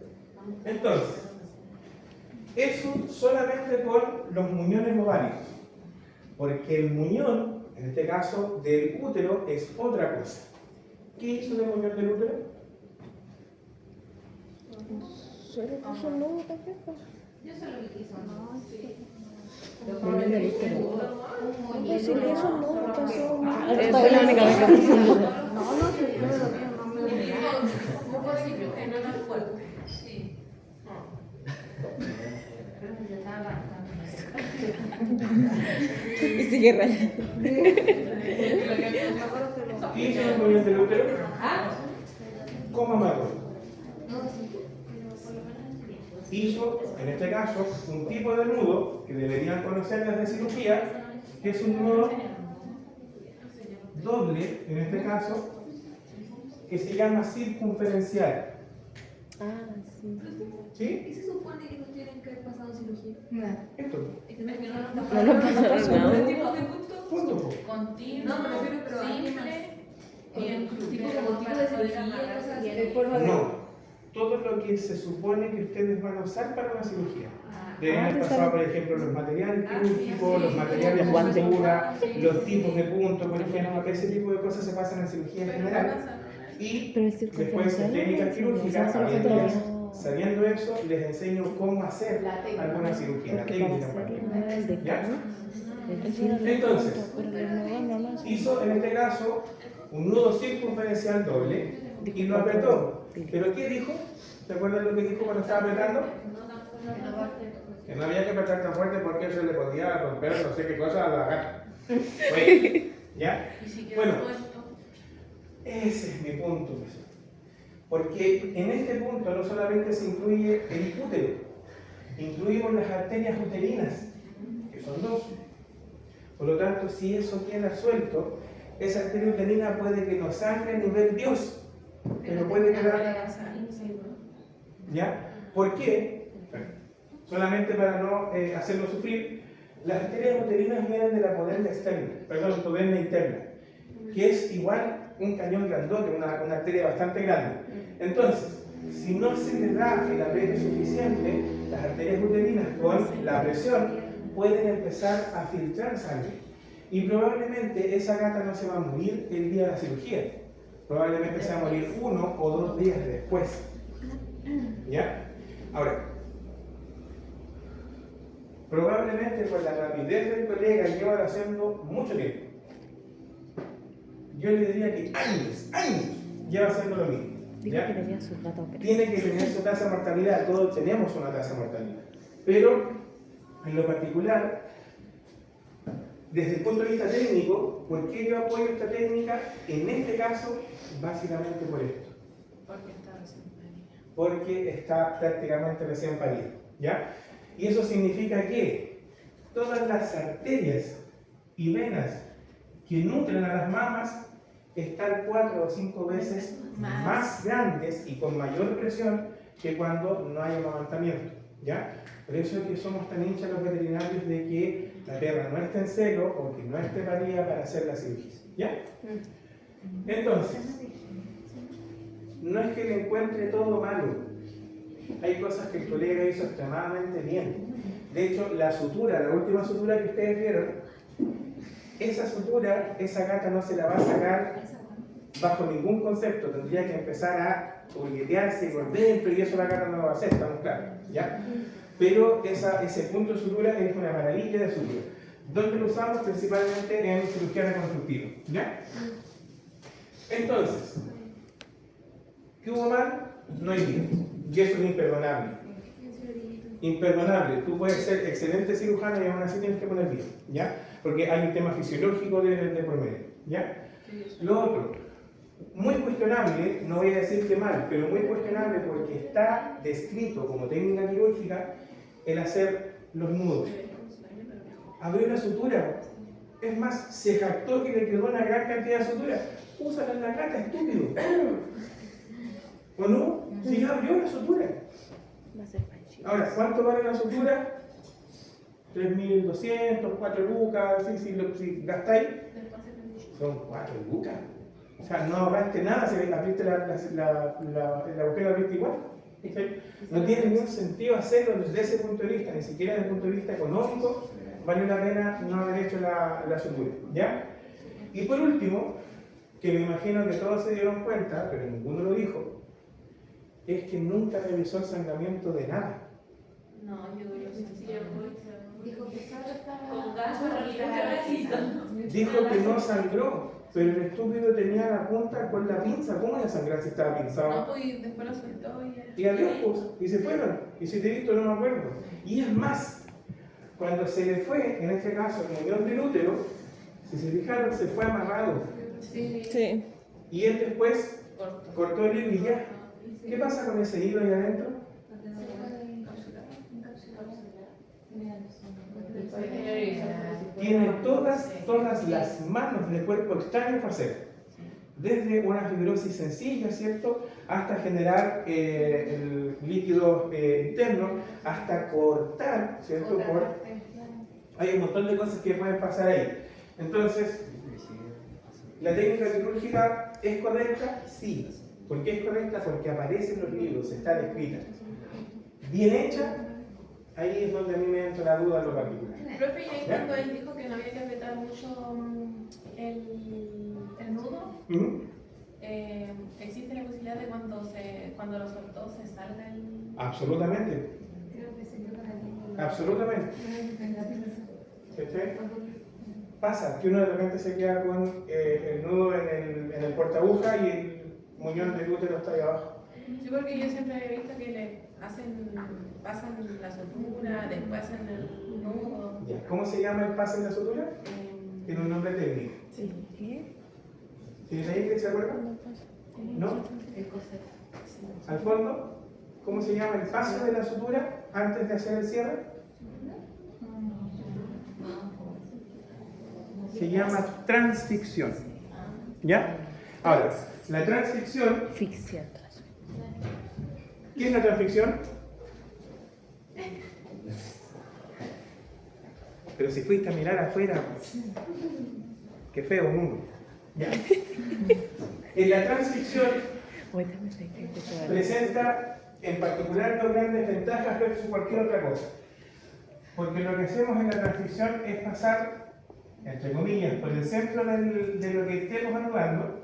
Entonces, eso solamente con los muñones ováricos. Porque el muñón, en este caso del útero, es otra cosa. ¿Qué hizo el muñón del útero? Solo puso un nudo también. Yo solo vi que hizo, ¿no? Sí. Muñón del útero. Un Pues si le hizo un nudo, pasó un nudo. Esta es la única vez que puso un nudo. No, no, sí, yo lo mío no me lo miraba. Un poquito, que no era fuerte. Sí. Y sigue rayando. ¿Qué hizo el muñón del útero? Coma mayor. Hizo, en este caso, un tipo de nudo que deberían conocer desde cirugía, que es un nudo doble, en este caso, que se llama circunferencial. Ah, sí. ¿Sí? ¿Y se supone que no tienen que haber pasado cirugía? Esto. Es que no No lo pasaron ¿Qué nada. tipo de gusto? Punto. Continuo. No, me refiero, pero simple, simple. Y en tipo como tipo de cirugía, cosas así. No. todo lo que se supone que ustedes van a usar para una cirugía. Deben Ah, haber te pasado, sale- por ejemplo, los materiales Ah, quirúrgicos, sí, los sí, materiales de guantes. sutura, Sí. los tipos de puntos, por ejemplo, ese tipo de cosas se pasan en cirugía en Pero no general. pasa, ¿no? Y Pero el después circunferencial en técnicas no, quirúrgicas, solo sabiendo fotografía. eso, sabiendo eso, les enseño cómo hacer La técnica. alguna cirugía, la Porque para técnica en hacerlo particular. el de ¿Ya? carne, eso era lo Entonces, pronto, pero los nuevos no lo hacen. Hizo en este caso un nudo circunferencial doble y lo apretó. ¿Pero qué dijo? ¿Te acuerdas lo que dijo cuando estaba apretando? Que no había que apretar tan fuerte porque eso le podía romper no sé qué cosa a la gata. Bueno, ¿ya? Y si quedó Bueno. suelto. Ese es mi punto, profesor. Porque en este punto no solamente se incluye el útero, incluimos las arterias uterinas, que son dos. Por lo tanto, si eso queda suelto, esa arteria uterina puede que no sangre a nivel Dios, pero puede quedar. ¿Ya? ¿Por qué? Bueno, solamente para no hacerlo sufrir, las arterias uterinas vienen de la poderna externa, perdón, poderna interna, que es igual un cañón grandote, una arteria bastante grande. Entonces, si no se le da el apriete suficiente, las arterias uterinas con la presión pueden empezar a filtrar sangre. Y probablemente esa gata no se va a morir el día de la cirugía. Probablemente se va a morir 1 o 2 días después. ¿Ya? Ahora, probablemente por la rapidez del colega lleva haciendo mucho tiempo. Yo le diría que años lleva haciendo lo mismo. Dijo ¿Ya? que tenía sus datos. Tiene que tener su tasa de mortalidad, todos tenemos una tasa de mortalidad. Pero, en lo particular, desde el punto de vista técnico, ¿por qué yo apoyo esta técnica? En este caso, básicamente por esto. Porque está recién parida. Porque está prácticamente recién parido, ¿ya? Y eso significa que todas las arterias y venas que nutren a las mamas están 4 o 5 veces más grandes y con mayor presión que cuando no hay amamantamiento, ¿ya? Por eso es que somos tan hinchas los veterinarios de que la perra no esté en celo o que no esté parida para hacer la cirugía, ¿ya? Entonces, no es que le encuentre todo malo. Hay cosas que el colega hizo extremadamente bien. De hecho, la sutura, la última sutura que ustedes vieron, esa sutura, esa gata no se la va a sacar bajo ningún concepto. Tendría que empezar a hurguetearse por dentro y eso la gata no lo va a hacer, estamos claros, ¿ya? Pero ese punto de sutura es una maravilla de sutura. ¿Dónde lo usamos? Principalmente en cirugía reconstructiva, ¿ya? Entonces, ¿qué hubo mal? No hay vida. Y eso es imperdonable. Imperdonable. Tú puedes ser excelente cirujano y aún así tienes que poner vida, ¿ya? Porque hay un tema fisiológico de por medio, ¿ya? Lo otro, muy cuestionable, no voy a decir que mal, pero muy cuestionable porque está descrito como técnica quirúrgica el hacer los nudos. Abrió la sutura. Es más, se jactó que le quedó una gran cantidad de sutura. Úsala en la gata, estúpido. ¿O no? Si ya abrió la sutura. Va a ser panchito. Ahora, ¿cuánto vale la sutura? 3.200, 4 lucas, si gastáis, son 4 lucas. O sea, no ahorraste nada si abriste la agujera, la abriste igual. ¿Sí? No tiene ningún sentido hacerlo desde ese punto de vista, ni siquiera desde el punto de vista económico, vale la pena no haber hecho la sutura, ¿ya? Y por último, que me imagino que todos se dieron cuenta, pero ninguno lo dijo, es que nunca revisó el sangramiento de nada. No, yo lo sentí. Dijo que solo estaba. Con gas, pero ni un Dijo que no sangró, pero el estúpido tenía la punta con la pinza. ¿Cómo iba a sangrar si estaba No, pinzado? pues y después lo soltó y ya. Y adiós, pues, y se fueron. Y si te he visto, no me acuerdo. Y es más, cuando se le fue, en este caso, el muñón del útero, si se fijaron, se fue amarrado. Sí. Sí. Y él después cortó el hilo y ya. ¿Qué pasa con ese hilo ahí adentro? Tiene todas las manos del cuerpo extraño para hacer. Desde una fibrosis sencilla, ¿cierto? Hasta generar el líquido interno, hasta cortar, ¿cierto? Hay un montón de cosas que pueden pasar ahí. Entonces, ¿la técnica quirúrgica es correcta? Sí. ¿Por qué es correcta? Porque aparece en los libros, está descrita. Bien hecha, ahí es donde a mí me entra la duda en lo particular. Profe, y ahí cuando él dijo que no había que apretar mucho el nudo, ¿Mm? ¿existe la posibilidad de cuando lo soltó se salga el...? Absolutamente, Creo que se quedó ahí. absolutamente. ¿Cachai? Pasa que uno de repente se queda con el nudo en el portaguja y el muñón del útero está ahí abajo. Sí, porque yo siempre había visto que pasan la sutura, después hacen el nudo. Ya. ¿Cómo se llama el pase en la sutura? eh, Tiene un nombre técnico. sí. ¿Tienes ahí que se acuerda? ¿No? El coser. Al fondo, ¿cómo se llama el paso de la sutura antes de hacer el cierre? Se llama transficción. ¿Ya? Ahora, la transficción, Ficción. ¿qué es la transficción? Pero si fuiste a mirar afuera, qué feo mundo. ¿Ya? En la transficción presenta en particular dos grandes ventajas versus cualquier otra cosa. Porque lo que hacemos en la transficción es pasar, entre comillas, por el centro de lo que estemos anudando,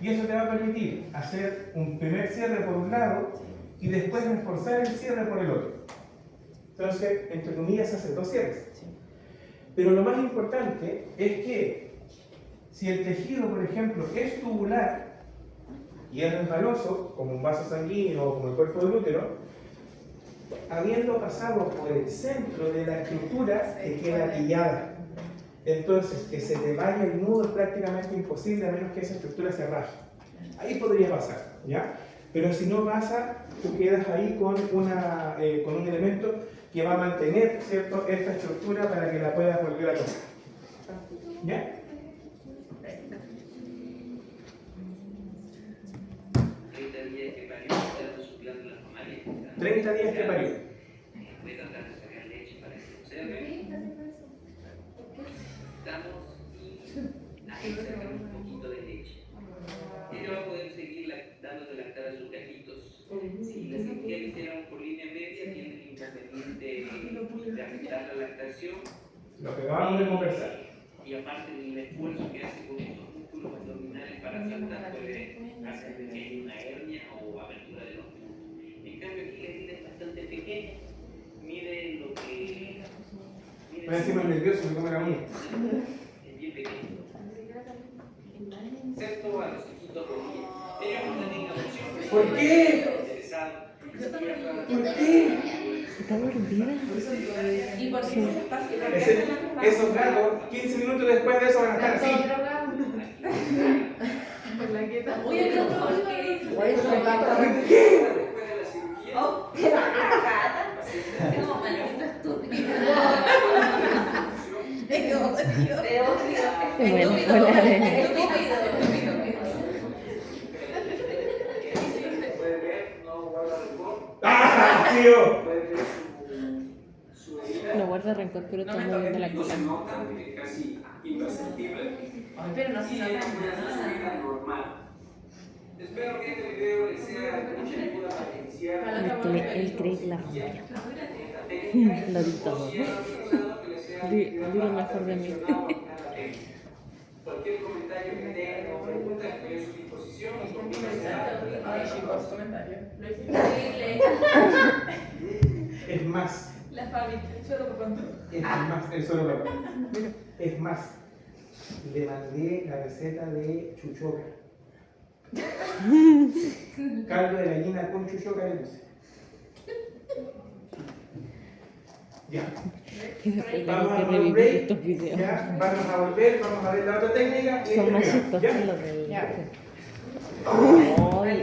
y eso te va a permitir hacer un primer cierre por un lado y después reforzar el cierre por el otro. Entonces, entre comillas, hace dos cierres. Pero lo más importante es que si el tejido, por ejemplo, es tubular y es resbaloso, como un vaso sanguíneo o como el cuerpo del útero, habiendo pasado por el centro de la estructura, te queda pillada. Entonces, que se te vaya el nudo es prácticamente imposible a menos que esa estructura se raje. Ahí podría pasar, ¿ya? Pero si no pasa, tú quedas ahí con un elemento que va a mantener, ¿cierto?, esta estructura para que la puedas volver a tomar. ¿Ya? 30 días que parió, está sus glándulas mamarias. 30 días que parió. Voy a tratar de sacar leche para que observe. Estamos y ahí sacamos un poquito de leche. Ella va a poder seguir dando de lactar a sus gatitos. Si la cirugía la hicieron por línea media, tiene el inconveniente de afectar la lactación. Lo que acabamos de conversar. Y aparte del esfuerzo que hace con estos músculos abdominales para saltar, puede hacer que haya una hernia o apertura de los músculos. En cambio, aquí la herida es bastante pequeña. Mide lo que. Voy a decirme nervioso, me come la uña. Es bien pequeño. Excepto a los chiquitos porque ellos no tienen aversión. ¿Por qué? ¿Por qué? Está dormida. ¿Y por qué se pasa? Esos gatos, 15 minutos después de eso van a estar así. Por la quieta. Oye, pero ¿por qué? ¿Por qué? Después de la cirugía, Como maldito estúpido. Bueno, hola, puede ver, no guarda rencor. ¡Ah, tío! Puede ver su herida. no guarda rencor, pero está moviendo la No se cola. nota, casi imperceptible. Pero no se Y nota ella puede hacer su nada. vida normal. Espero que este video les sea de mucha ayuda para iniciar Él cree que la rompió. esta técnica. Lo di todo. O si han utilizado que les sea Di lo mejor de mí. relacionado con la técnica. Cualquier comentario que tengan o pregunta estoy a su disposición y comienza Ay, chicos, comentario. Lo hice Increíble. Es más, La Fabi, solo por cuánto. es más, eso no lo es más, le mandé la receta de chuchoca. Caldo de gallina con chuchoca de puse. Ya. Y después Vamos tengo que a revivir volver. estos videos. Ya, vamos a volver, vamos a ver la otra técnica y Son más terminamos, chistosos ¿ya? los del. Ya. Ay,